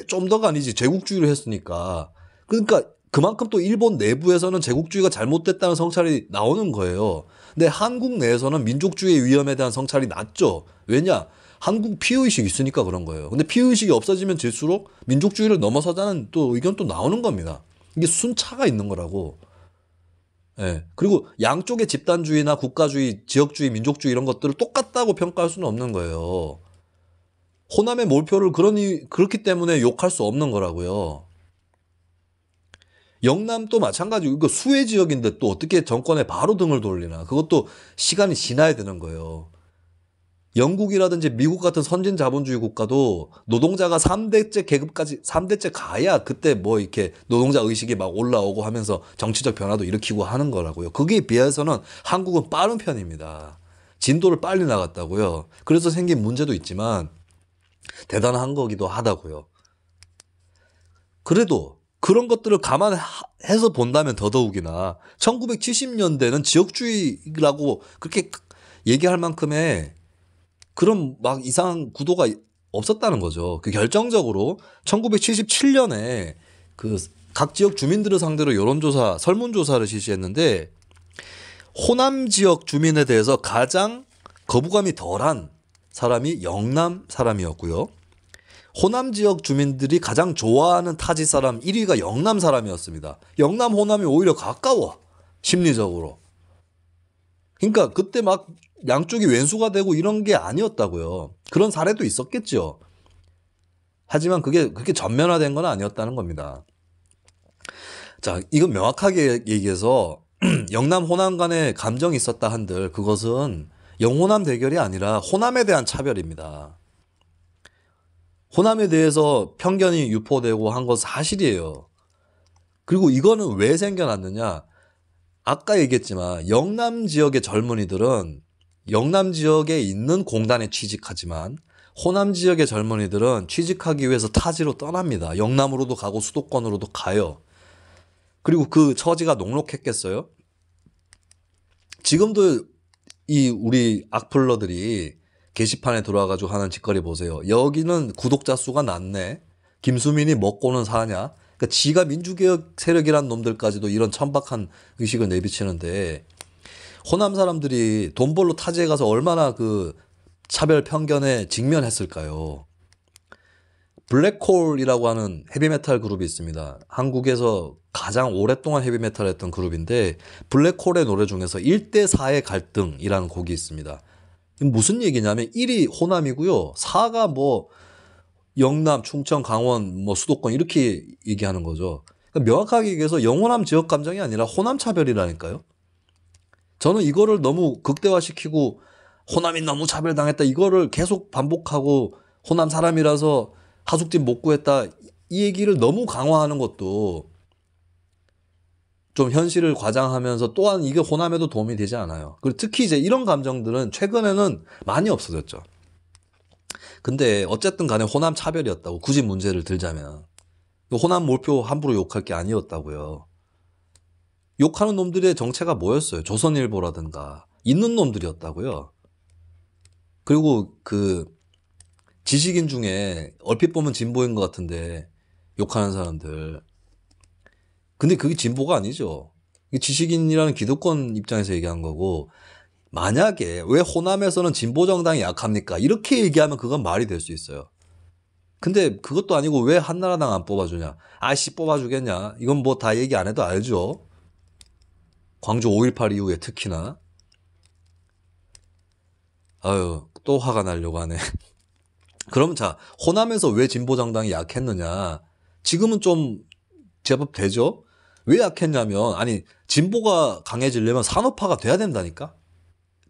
A: 좀 더가 아니지 제국주의를 했으니까. 그러니까 그만큼 또 일본 내부에서는 제국주의가 잘못됐다는 성찰이 나오는 거예요. 근데 한국 내에서는 민족주의의 위험에 대한 성찰이 낮죠. 왜냐? 한국 피의식이 있으니까 그런 거예요. 근데 피의식이 없어지면 질수록 민족주의를 넘어서자는 또 의견 또 나오는 겁니다. 이게 순차가 있는 거라고. 예. 그리고 양쪽의 집단주의나 국가주의, 지역주의, 민족주의 이런 것들을 똑같다고 평가할 수는 없는 거예요. 호남의 몰표를 그렇기 때문에 욕할 수 없는 거라고요. 영남도 마찬가지고 이거 수혜 지역인데 또 어떻게 정권에 바로 등을 돌리나. 그것도 시간이 지나야 되는 거예요. 영국이라든지 미국 같은 선진 자본주의 국가도 노동자가 3대째 계급까지 3대째 가야 그때 뭐 이렇게 노동자 의식이 막 올라오고 하면서 정치적 변화도 일으키고 하는 거라고요. 거기에 비해서는 한국은 빠른 편입니다. 진도를 빨리 나갔다고요. 그래서 생긴 문제도 있지만 대단한 거기도 하다고요. 그래도 그런 것들을 감안해서 본다면 더더욱이나 1970년대는 지역주의라고 그렇게 얘기할 만큼의 그런 막 이상한 구도가 없었다는 거죠. 그 결정적으로 1977년에 그 각 지역 주민들을 상대로 여론조사, 설문조사를 실시했는데 호남 지역 주민에 대해서 가장 거부감이 덜한 사람이 영남 사람이었고요. 호남 지역 주민들이 가장 좋아하는 타지 사람 1위가 영남 사람이었습니다. 영남 호남이 오히려 가까워, 심리적으로. 그러니까 그때 막 양쪽이 왼수가 되고 이런 게 아니었다고요. 그런 사례도 있었겠죠. 하지만 그게 전면화된 건 아니었다는 겁니다. 자, 이건 명확하게 얘기해서 영남 호남 간에 감정이 있었다 한들 그것은 영호남 대결이 아니라 호남에 대한 차별입니다. 호남에 대해서 편견이 유포되고 한 건 사실이에요. 그리고 이거는 왜 생겨났느냐? 아까 얘기했지만 영남 지역의 젊은이들은 영남 지역에 있는 공단에 취직하지만 호남 지역의 젊은이들은 취직하기 위해서 타지로 떠납니다. 영남으로도 가고 수도권으로도 가요. 그리고 그 처지가 녹록했겠어요? 지금도 이 우리 악플러들이 게시판에 들어와가지고 하는 짓거리 보세요. 여기는 구독자 수가 낮네. 김수민이 먹고는 사냐. 그러니까 지가 민주개혁 세력이란 놈들까지도 이런 천박한 의식을 내비치는데 호남 사람들이 돈 벌러 타지에 가서 얼마나 그 차별 편견에 직면했을까요? 블랙홀이라고 하는 헤비메탈 그룹이 있습니다. 한국에서 가장 오랫동안 헤비메탈 했던 그룹인데 블랙홀의 노래 중에서 1대4의 갈등이라는 곡이 있습니다. 무슨 얘기냐면 1이 호남이고요. 4가 뭐 영남, 충청, 강원, 뭐 수도권 이렇게 얘기하는 거죠. 그러니까 명확하게 얘기해서 영호남 지역 감정이 아니라 호남 차별이라니까요. 저는 이거를 너무 극대화시키고 호남이 너무 차별당했다 이거를 계속 반복하고 호남 사람이라서 하숙집 못 구했다 이 얘기를 너무 강화하는 것도 좀 현실을 과장하면서 또한 이게 호남에도 도움이 되지 않아요. 그리고 특히 이제 이런 감정들은 최근에는 많이 없어졌죠. 근데 어쨌든 간에 호남 차별이었다고 굳이 문제를 들자면 호남 몰표 함부로 욕할 게 아니었다고요. 욕하는 놈들의 정체가 뭐였어요? 조선일보라든가 있는 놈들이었다고요. 그리고 그 지식인 중에 얼핏 보면 진보인 것 같은데 욕하는 사람들. 근데 그게 진보가 아니죠. 지식인이라는 기득권 입장에서 얘기한 거고 만약에 왜 호남에서는 진보 정당이 약합니까? 이렇게 얘기하면 그건 말이 될 수 있어요. 근데 그것도 아니고 왜 한나라당 안 뽑아주냐? 아씨 뽑아주겠냐? 이건 뭐 다 얘기 안 해도 알죠. 광주 5.18 이후에 특히나. 아유 또 화가 나려고 하네. 그럼 자 호남에서 왜 진보 정당이 약했느냐? 지금은 좀 제법 되죠? 왜 약했냐면 아니 진보가 강해지려면 산업화가 돼야 된다니까?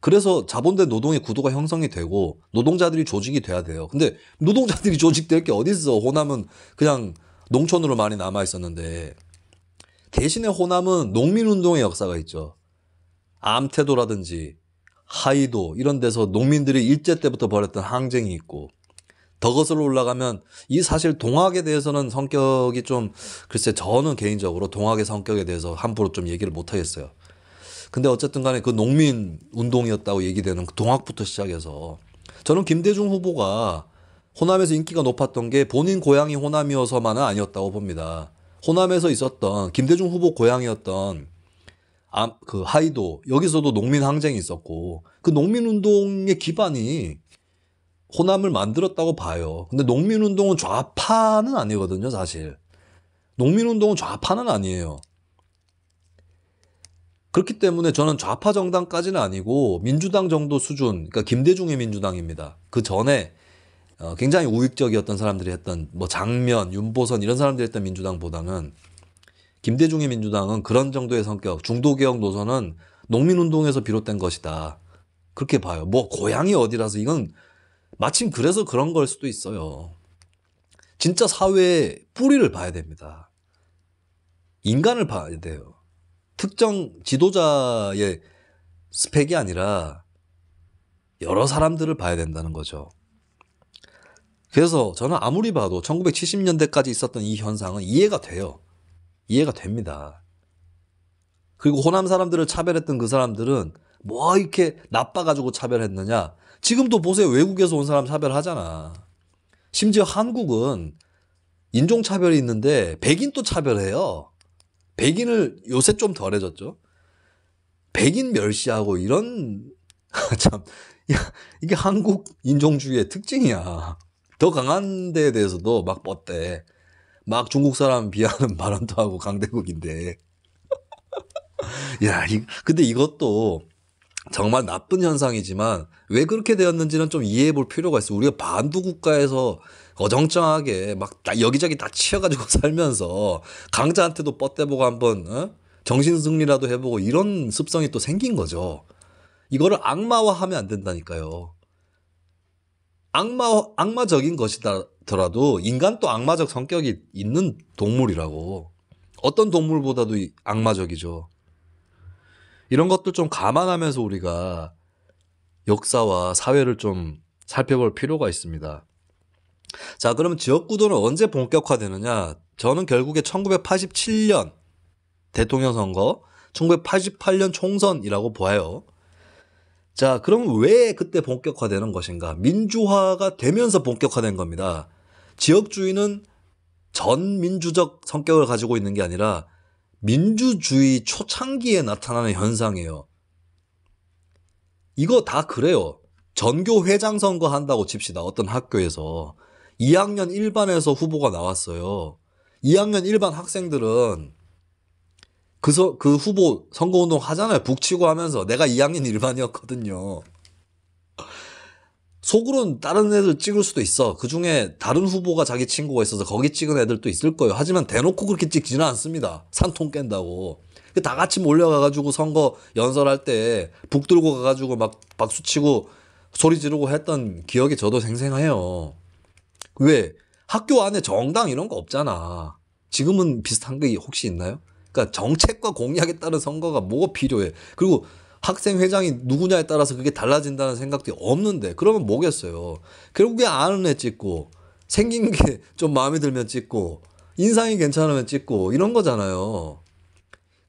A: 그래서 자본된 노동의 구도가 형성이 되고 노동자들이 조직이 돼야 돼요. 근데 노동자들이 조직될 게 어디 있어? 호남은 그냥 농촌으로 많이 남아 있었는데 대신에 호남은 농민운동의 역사가 있죠. 암태도라든지 하이도 이런 데서 농민들이 일제 때부터 벌였던 항쟁이 있고 더 거슬러 올라가면 이 사실 동학에 대해서는 성격이 좀 글쎄 저는 개인적으로 동학의 성격에 대해서 함부로 좀 얘기를 못 하겠어요. 근데 어쨌든 간에 그 농민 운동이었다고 얘기되는 그 동학부터 시작해서 저는 김대중 후보가 호남에서 인기가 높았던 게 본인 고향이 호남이어서만은 아니었다고 봅니다. 호남에서 있었던 김대중 후보 고향이었던 그 하이도 여기서도 농민 항쟁이 있었고 그 농민 운동의 기반이 호남을 만들었다고 봐요. 근데 농민 운동은 좌파는 아니거든요, 사실. 농민 운동은 좌파는 아니에요. 그렇기 때문에 저는 좌파 정당까지는 아니고 민주당 정도 수준, 그러니까 김대중의 민주당입니다. 그 전에 굉장히 우익적이었던 사람들이 했던 뭐 장면, 윤보선 이런 사람들이 했던 민주당보다는 김대중의 민주당은 그런 정도의 성격, 중도개혁 노선은 농민운동에서 비롯된 것이다. 그렇게 봐요. 뭐 고향이 어디라서 이건 마침 그래서 그런 걸 수도 있어요. 진짜 사회의 뿌리를 봐야 됩니다. 인간을 봐야 돼요. 특정 지도자의 스펙이 아니라 여러 사람들을 봐야 된다는 거죠. 그래서 저는 아무리 봐도 1970년대까지 있었던 이 현상은 이해가 돼요. 이해가 됩니다. 그리고 호남 사람들을 차별했던 그 사람들은 뭐 이렇게 나빠가지고 차별했느냐. 지금도 보세요. 외국에서 온 사람 차별하잖아. 심지어 한국은 인종차별이 있는데 백인도 차별해요. 백인을 요새 좀 덜해졌죠. 백인 멸시하고 이런 참 이게 한국 인종주의의 특징이야. 더 강한 데에 대해서도 막 뻗대. 막 중국 사람 비하하는 발언도 하고 강대국인데. 야, 근데 이것도 정말 나쁜 현상이지만 왜 그렇게 되었는지는 좀 이해해 볼 필요가 있어. 우리가 반도 국가에서 어정쩡하게 막 여기저기 다 치여가지고 살면서 강자한테도 뻗대보고 한번 정신승리라도 해보고 이런 습성이 또 생긴 거죠. 이거를 악마화하면 안 된다니까요. 악마적인 것이더라도 인간 또 악마적 성격이 있는 동물이라고. 어떤 동물보다도 악마적이죠. 이런 것들 좀 감안하면서 우리가 역사와 사회를 좀 살펴볼 필요가 있습니다. 자, 그러면 지역구도는 언제 본격화되느냐? 저는 결국에 1987년 대통령 선거, 1988년 총선이라고 봐요. 자, 그럼 왜 그때 본격화되는 것인가? 민주화가 되면서 본격화된 겁니다. 지역주의는 전민주적 성격을 가지고 있는 게 아니라 민주주의 초창기에 나타나는 현상이에요. 이거 다 그래요. 전교 회장 선거 한다고 칩시다. 어떤 학교에서 2학년 1반에서 후보가 나왔어요. 2학년 1반 학생들은 그 후보 선거운동 하잖아요. 북치고 하면서. 내가 2학년 1반이었거든요. 속으로는 다른 애들 찍을 수도 있어. 그중에 다른 후보가 자기 친구가 있어서 거기 찍은 애들도 있을 거예요. 하지만 대놓고 그렇게 찍지는 않습니다. 산통 깬다고. 다 같이 몰려가가지고 선거 연설할 때 북 들고 가가지고 막 박수치고 소리 지르고 했던 기억이 저도 생생해요. 왜? 학교 안에 정당 이런 거 없잖아. 지금은 비슷한 게 혹시 있나요? 그러니까 정책과 공약에 따른 선거가 뭐가 필요해. 그리고 학생회장이 누구냐에 따라서 그게 달라진다는 생각도 없는데 그러면 뭐겠어요. 결국에 아는 애 찍고 생긴 게 좀 마음에 들면 찍고 인상이 괜찮으면 찍고 이런 거잖아요.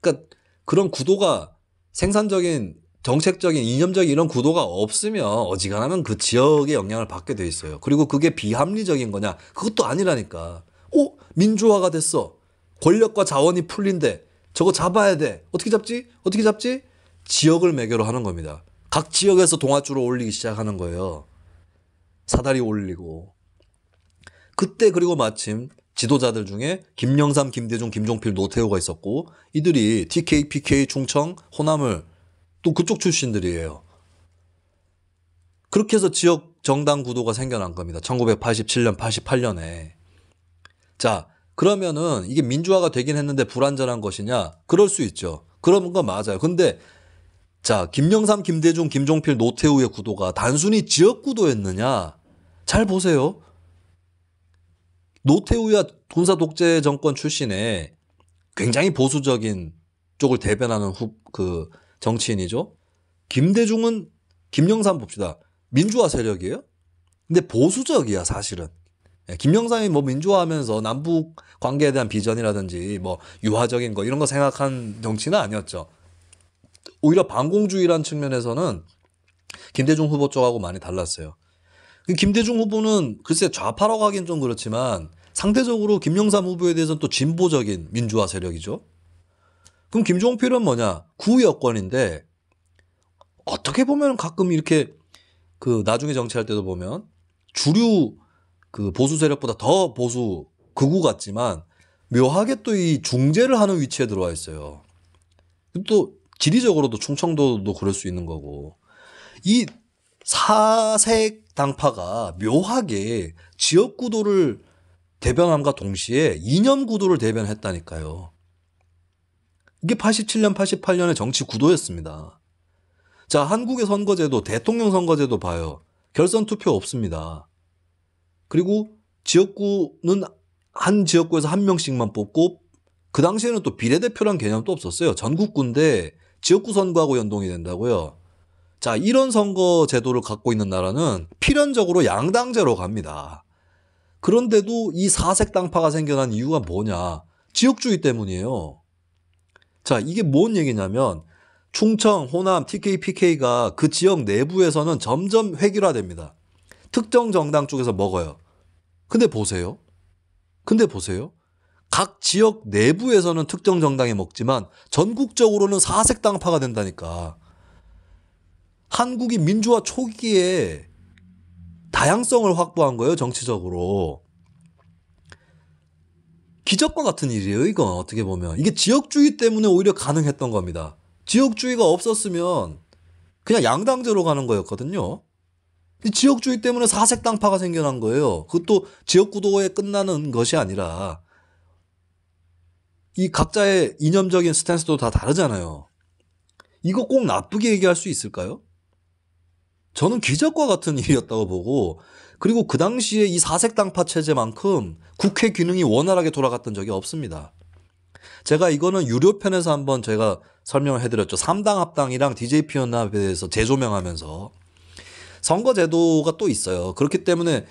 A: 그러니까 그런 구도가 생산적인 정책적인 이념적인 이런 구도가 없으면 어지간하면 그 지역의 영향을 받게 돼 있어요. 그리고 그게 비합리적인 거냐? 그것도 아니라니까. 민주화가 됐어. 권력과 자원이 풀린대. 저거 잡아야 돼. 어떻게 잡지? 어떻게 잡지? 지역을 매개로 하는 겁니다. 각 지역에서 동아줄을 올리기 시작하는 거예요. 사다리 올리고. 그때 그리고 마침 지도자들 중에 김영삼, 김대중, 김종필, 노태우가 있었고 이들이 TK, PK, 충청, 호남을 또 그쪽 출신들이에요. 그렇게 해서 지역 정당 구도가 생겨난 겁니다. 1987년, 88년에. 자, 그러면은 이게 민주화가 되긴 했는데 불완전한 것이냐? 그럴 수 있죠. 그런 건 맞아요. 근데 자, 김영삼, 김대중, 김종필, 노태우의 구도가 단순히 지역 구도였느냐? 잘 보세요. 노태우야 군사 독재 정권 출신의 굉장히 보수적인 쪽을 대변하는 정치인이죠. 김대중은 김영삼 봅시다. 민주화 세력이에요. 근데 보수적이야 사실은. 김영삼이 뭐 민주화하면서 남북 관계에 대한 비전이라든지 뭐 유화적인 거 이런 거 생각한 정치는 아니었죠. 오히려 반공주의란 측면에서는 김대중 후보 쪽하고 많이 달랐어요. 김대중 후보는 글쎄 좌파라고 하긴 좀 그렇지만 상대적으로 김영삼 후보에 대해서는 또 진보적인 민주화 세력이죠. 그럼 김종필은 뭐냐? 구여권인데 어떻게 보면 가끔 이렇게 나중에 정치할 때도 보면 주류 보수 세력보다 더 보수 극우 같지만 묘하게 또 이 중재를 하는 위치에 들어와 있어요. 또 지리적으로도 충청도도 그럴 수 있는 거고 이 사색 당파가 묘하게 지역 구도를 대변함과 동시에 이념 구도를 대변했다니까요. 이게 87년, 88년의 정치 구도였습니다. 자, 한국의 선거제도, 대통령 선거제도 봐요. 결선 투표 없습니다. 그리고 지역구는 한 지역구에서 한 명씩만 뽑고 그 당시에는 또 비례대표란 개념도 없었어요. 전국구인데 지역구 선거하고 연동이 된다고요. 자, 이런 선거 제도를 갖고 있는 나라는 필연적으로 양당제로 갑니다. 그런데도 이 사색 당파가 생겨난 이유가 뭐냐? 지역주의 때문이에요. 자, 이게 뭔 얘기냐면 충청, 호남, TK, PK가 그 지역 내부에서는 점점 획일화됩니다. 특정 정당 쪽에서 먹어요. 근데 보세요. 각 지역 내부에서는 특정 정당이 먹지만 전국적으로는 사색 당파가 된다니까. 한국이 민주화 초기에 다양성을 확보한 거예요, 정치적으로. 기적과 같은 일이에요, 이건 어떻게 보면. 이게 지역주의 때문에 오히려 가능했던 겁니다. 지역주의가 없었으면 그냥 양당제로 가는 거였거든요. 지역주의 때문에 사색당파가 생겨난 거예요. 그것도 지역구도에 끝나는 것이 아니라 이 각자의 이념적인 스탠스도 다 다르잖아요. 이거 꼭 나쁘게 얘기할 수 있을까요? 저는 기적과 같은 일이었다고 보고, 그리고 그 당시에 이 사색당파 체제만큼 국회 기능이 원활하게 돌아갔던 적이 없습니다. 제가 이거는 유료편에서 한번 제가 설명을 해드렸죠. 3당 합당이랑 DJP 연합에 대해서 재조명하면서. 선거제도가 또 있어요. 그렇기 때문에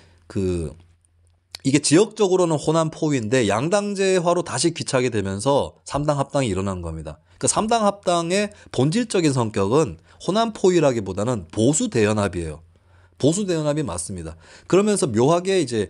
A: 이게 지역적으로는 호남 포위인데 양당제화로 다시 귀착이 되면서 3당 합당이 일어난 겁니다. 그 3당 합당의 본질적인 성격은 호남 포위라기보다는 보수 대연합이에요. 보수 대연합이 맞습니다. 그러면서 묘하게 이제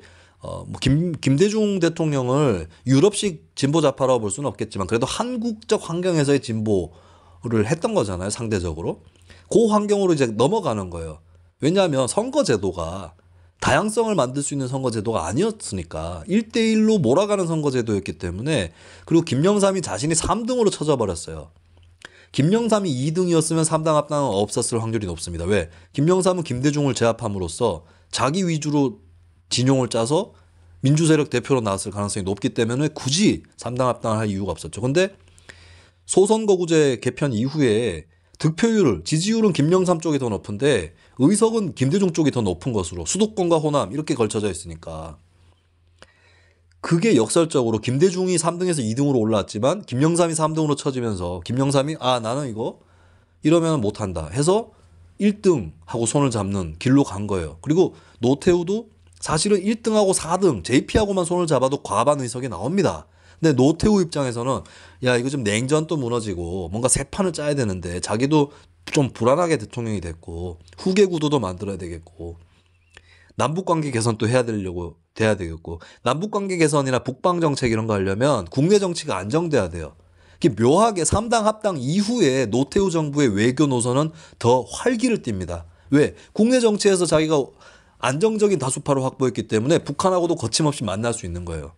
A: 김대중 대통령을 유럽식 진보 좌파라고 볼 수는 없겠지만 그래도 한국적 환경에서의 진보를 했던 거잖아요, 상대적으로. 그 환경으로 이제 넘어가는 거예요. 왜냐하면 선거제도가 다양성을 만들 수 있는 선거제도가 아니었으니까 1대1로 몰아가는 선거제도였기 때문에. 그리고 김영삼이 자신이 3등으로 쳐져버렸어요. 김영삼이 2등이었으면 3당 합당은 없었을 확률이 높습니다. 왜? 김영삼은 김대중을 제압함으로써 자기 위주로 진용을 짜서 민주세력 대표로 나왔을 가능성이 높기 때문에 굳이 3당 합당을 할 이유가 없었죠. 근데 소선거구제 개편 이후에 득표율을, 지지율은 김영삼 쪽이 더 높은데 의석은 김대중 쪽이 더 높은 것으로 수도권과 호남 이렇게 걸쳐져 있으니까 그게 역설적으로 김대중이 3등에서 2등으로 올라왔지만 김영삼이 3등으로 쳐지면서 김영삼이 나는 이거 이러면 못한다 해서 1등 하고 손을 잡는 길로 간 거예요. 그리고 노태우도 사실은 1등하고 4등 JP하고만 손을 잡아도 과반 의석이 나옵니다. 근데 노태우 입장에서는 야 이거 좀 냉전도 무너지고 뭔가 새 판을 짜야 되는데 자기도 좀 불안하게 대통령이 됐고 후계 구도도 만들어야 되겠고 남북관계 개선도 돼야 되겠고 남북관계 개선이나 북방정책 이런 거 하려면 국내 정치가 안정돼야 돼요. 이게 묘하게 3당 합당 이후에 노태우 정부의 외교 노선은 더 활기를 띱니다. 왜? 국내 정치에서 자기가 안정적인 다수파를 확보했기 때문에 북한하고도 거침없이 만날 수 있는 거예요.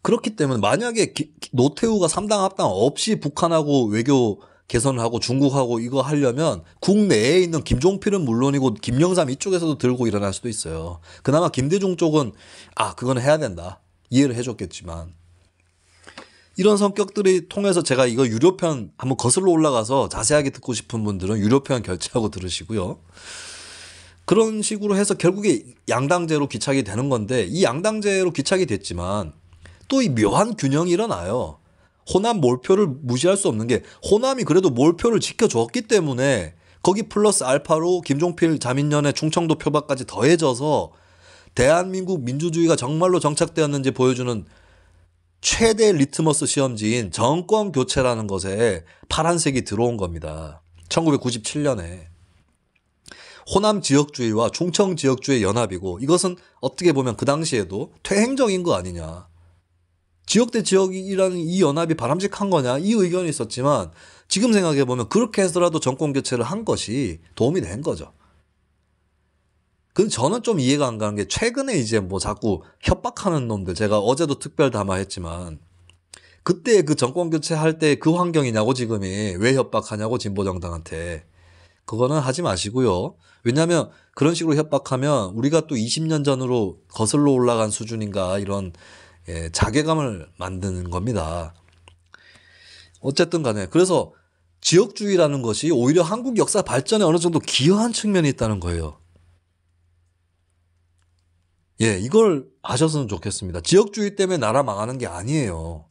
A: 그렇기 때문에 만약에 노태우가 3당 합당 없이 북한하고 외교 개선을 하고 중국하고 이거 하려면 국내에 있는 김종필은 물론이고 김영삼 이쪽에서도 들고 일어날 수도 있어요. 그나마 김대중 쪽은 그건 해야 된다 이해를 해줬겠지만 이런 성격들이 통해서 제가 이거 유료편 한번 거슬러 올라가서 자세하게 듣고 싶은 분들은 유료편 결제하고 들으시고요. 그런 식으로 해서 결국에 양당제로 귀착이 되는 건데 이 양당제로 귀착이 됐지만 또 이 묘한 균형이 일어나요. 호남 몰표를 무시할 수 없는 게 호남이 그래도 몰표를 지켜줬기 때문에 거기 플러스 알파로 김종필 자민련의 충청도 표박까지 더해져서 대한민국 민주주의가 정말로 정착되었는지 보여주는 최대 리트머스 시험지인 정권 교체라는 것에 파란색이 들어온 겁니다. 1997년에. 호남 지역주의와 충청 지역주의 연합이고 이것은 어떻게 보면 그 당시에도 퇴행적인 거 아니냐. 지역 대 지역이라는 이 연합이 바람직한 거냐 이 의견이 있었지만 지금 생각해보면 그렇게 해서라도 정권 교체를 한 것이 도움이 된 거죠. 근데 저는 좀 이해가 안 가는 게 최근에 이제 뭐 자꾸 협박하는 놈들 제가 어제도 특별 담화했지만 그때 그 정권 교체할 때 그 환경이냐고 지금이 왜 협박하냐고 진보정당한테 그거는 하지 마시고요. 왜냐하면 그런 식으로 협박하면 우리가 또 20년 전으로 거슬러 올라간 수준인가 이런 자괴감을 만드는 겁니다. 어쨌든 간에 그래서 지역주의라는 것이 오히려 한국 역사 발전에 어느 정도 기여한 측면이 있다는 거예요. 이걸 아셨으면 좋겠습니다. 지역주의 때문에 나라 망하는 게 아니에요.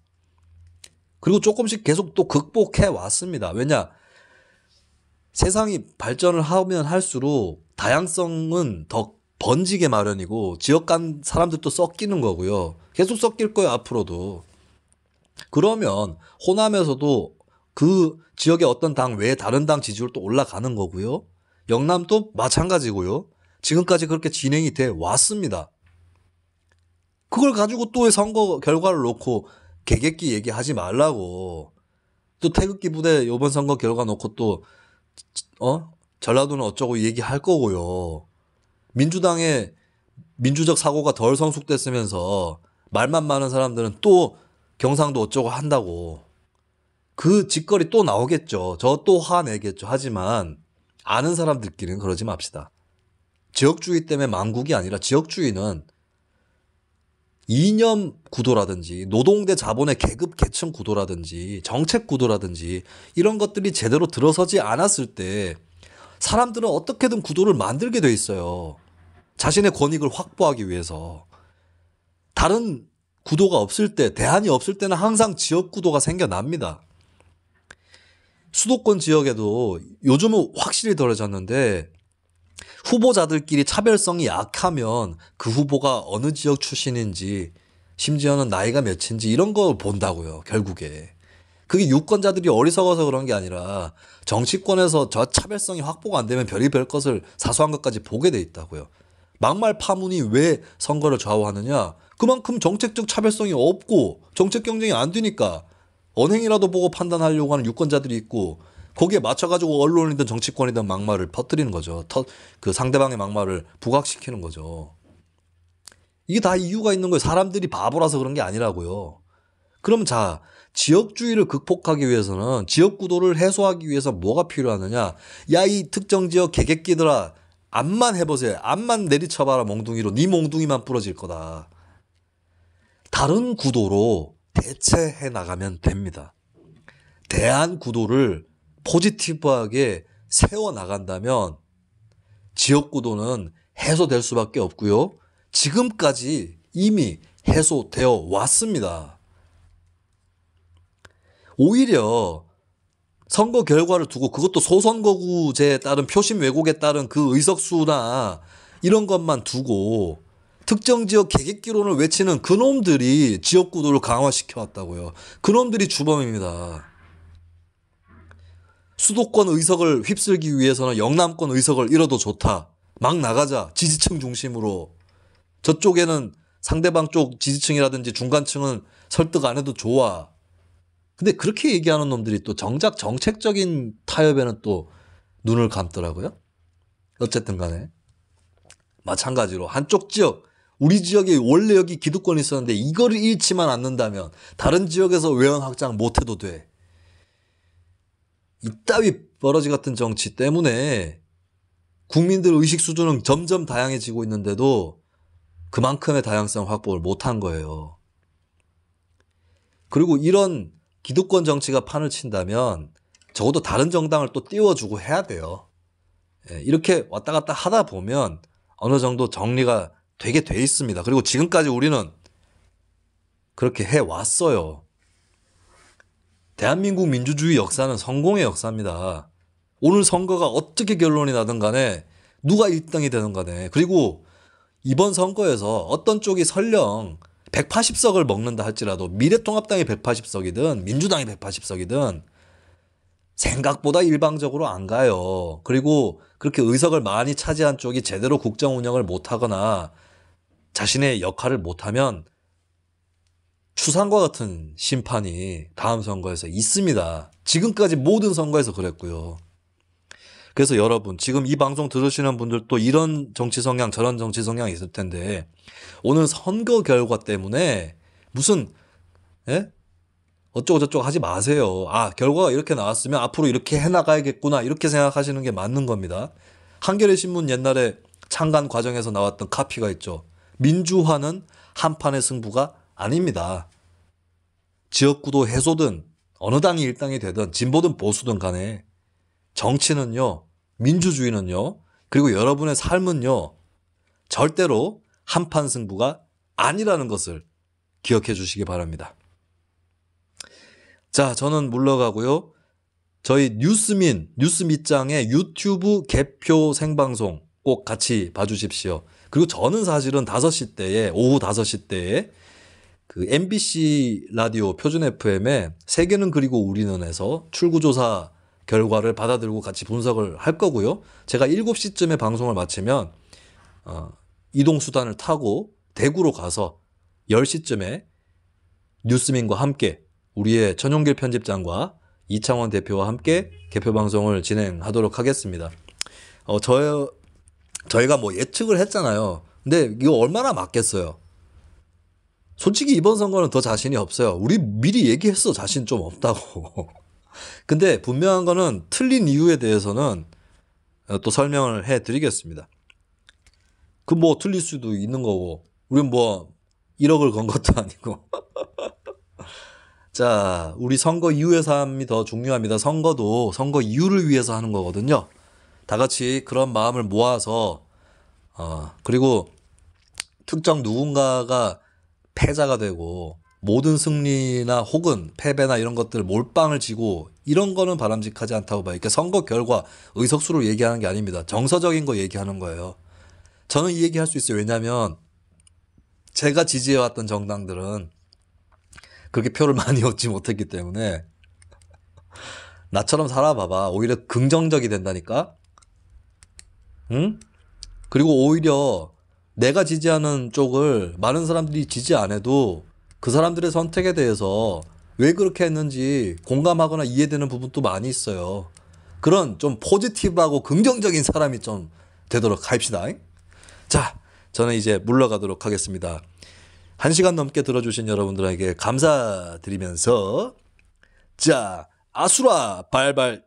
A: 그리고 조금씩 계속 또 극복해 왔습니다. 왜냐? 세상이 발전을 하면 할수록 다양성은 더 번지게 마련이고 지역 간 사람들도 섞이는 거고요. 계속 섞일 거예요, 앞으로도. 그러면 호남에서도 그 지역의 어떤 당 외에 다른 당 지지율도 올라가는 거고요. 영남도 마찬가지고요. 지금까지 그렇게 진행이 돼 왔습니다. 그걸 가지고 또 선거 결과를 놓고 개객기 얘기하지 말라고. 또 태극기 부대 이번 선거 결과 놓고 또 전라도는 어쩌고 얘기할 거고요. 민주당의 민주적 사고가 덜 성숙됐으면서 말만 많은 사람들은 또 경상도 어쩌고 한다고. 그 짓거리 또 나오겠죠. 저 또 화내겠죠. 하지만 아는 사람들끼리는 그러지 맙시다. 지역주의 때문에 망국이 아니라 지역주의는 이념 구도라든지 노동대 자본의 계급 계층 구도라든지 정책 구도라든지 이런 것들이 제대로 들어서지 않았을 때 사람들은 어떻게든 구도를 만들게 돼 있어요. 자신의 권익을 확보하기 위해서. 다른 구도가 없을 때, 대안이 없을 때는 항상 지역 구도가 생겨납니다. 수도권 지역에도 요즘은 확실히 덜해졌는데 후보자들끼리 차별성이 약하면 그 후보가 어느 지역 출신인지 심지어는 나이가 몇인지 이런 걸 본다고요. 결국에. 그게 유권자들이 어리석어서 그런 게 아니라 정치권에서 저 차별성이 확보가 안 되면 별의별 것을 사소한 것까지 보게 돼 있다고요. 막말 파문이 왜 선거를 좌우하느냐. 그만큼 정책적 차별성이 없고 정책 경쟁이 안 되니까 언행이라도 보고 판단하려고 하는 유권자들이 있고 거기에 맞춰가지고 언론이든 정치권이든 막말을 퍼뜨리는 거죠. 그 상대방의 막말을 부각시키는 거죠. 이게 다 이유가 있는 거예요. 사람들이 바보라서 그런 게 아니라고요. 그럼 자, 지역주의를 극복하기 위해서는 지역 구도를 해소하기 위해서 뭐가 필요하느냐. 야, 이 특정 지역 개객기들아, 암만 해보세요. 암만 내리쳐봐라 몽둥이로. 네 몽둥이만 부러질 거다. 다른 구도로 대체해 나가면 됩니다. 대안 구도를 포지티브하게 세워나간다면 지역구도는 해소될 수밖에 없고요. 지금까지 이미 해소되어 왔습니다. 오히려 선거 결과를 두고 그것도 소선거구제에 따른 표심 왜곡에 따른 그 의석수나 이런 것만 두고 특정 지역 개객기론을 외치는 그놈들이 지역구도를 강화시켜 왔다고요. 그놈들이 주범입니다. 수도권 의석을 휩쓸기 위해서는 영남권 의석을 잃어도 좋다. 막 나가자. 지지층 중심으로. 저쪽에는 상대방 쪽 지지층이라든지 중간층은 설득 안 해도 좋아. 근데 그렇게 얘기하는 놈들이 또 정작 정책적인 타협에는 또 눈을 감더라고요. 어쨌든 간에. 마찬가지로 한쪽 지역, 우리 지역에 원래 여기 기득권이 있었는데 이거를 잃지만 않는다면 다른 지역에서 외연 확장 못해도 돼. 이따위 버러지 같은 정치 때문에 국민들 의식 수준은 점점 다양해지고 있는데도 그만큼의 다양성 확보를 못한 거예요. 그리고 이런 기득권 정치가 판을 친다면 적어도 다른 정당을 또 띄워주고 해야 돼요. 이렇게 왔다 갔다 하다 보면 어느 정도 정리가 되게 돼 있습니다. 그리고 지금까지 우리는 그렇게 해왔어요. 대한민국 민주주의 역사는 성공의 역사입니다. 오늘 선거가 어떻게 결론이 나든 간에 누가 1등이 되든 간에 그리고 이번 선거에서 어떤 쪽이 설령 180석을 먹는다 할지라도 미래통합당이 180석이든 민주당이 180석이든 생각보다 일방적으로 안 가요. 그리고 그렇게 의석을 많이 차지한 쪽이 제대로 국정 운영을 못하거나 자신의 역할을 못하면 추상과 같은 심판이 다음 선거에서 있습니다. 지금까지 모든 선거에서 그랬고요. 그래서 여러분 지금 이 방송 들으시는 분들도 이런 정치 성향 저런 정치 성향이 있을 텐데 오늘 선거 결과 때문에 무슨 어쩌고 저쩌고 하지 마세요. 아, 결과가 이렇게 나왔으면 앞으로 이렇게 해나가야겠구나 이렇게 생각하시는 게 맞는 겁니다. 한겨레 신문 옛날에 창간 과정에서 나왔던 카피가 있죠. 민주화는 한판의 승부가 아닙니다. 지역구도 해소든 어느 당이 일당이 되든 진보든 보수든 간에 정치는요, 민주주의는요, 그리고 여러분의 삶은요, 절대로 한판 승부가 아니라는 것을 기억해 주시기 바랍니다. 자, 저는 물러가고요. 저희 뉴스밑장의 유튜브 개표 생방송 꼭 같이 봐주십시오. 그리고 저는 사실은 5시 때에, 오후 5시 때에 그 MBC 라디오 표준 FM에 세계는 그리고 우리는에서 출구조사 결과를 받아들고 같이 분석을 할 거고요. 제가 7시쯤에 방송을 마치면 이동수단을 타고 대구로 가서 10시쯤에 뉴스민과 함께 우리의 천용길 편집장과 이창원 대표와 함께 개표 방송을 진행하도록 하겠습니다. 저희가 뭐 예측을 했잖아요. 근데 이거 얼마나 맞겠어요? 솔직히 이번 선거는 더 자신이 없어요. 우리 미리 얘기했어. 자신 좀 없다고. 근데 분명한 거는 틀린 이유에 대해서는 또 설명을 해드리겠습니다. 그 뭐 틀릴 수도 있는 거고, 우린 뭐 1억을 건 것도 아니고. 자, 우리 선거 이후의 삶이 더 중요합니다. 선거도 선거 이후를 위해서 하는 거거든요. 다 같이 그런 마음을 모아서 그리고 특정 누군가가 패자가 되고 모든 승리나 혹은 패배나 이런 것들 몰빵을 지고 이런 거는 바람직하지 않다고 봐요. 그러니까 선거 결과 의석수를 얘기하는 게 아닙니다. 정서적인 거 얘기하는 거예요. 저는 이 얘기 할 수 있어요. 왜냐하면 제가 지지해왔던 정당들은 그렇게 표를 많이 얻지 못했기 때문에 나처럼 살아봐봐. 오히려 긍정적이 된다니까. 응? 그리고 오히려 내가 지지하는 쪽을 많은 사람들이 지지 안 해도 그 사람들의 선택에 대해서 왜 그렇게 했는지 공감하거나 이해되는 부분도 많이 있어요. 그런 좀 포지티브하고 긍정적인 사람이 좀 되도록 합시다. 자, 저는 이제 물러가도록 하겠습니다. 1시간 넘게 들어주신 여러분들에게 감사드리면서 자, 아수라 발발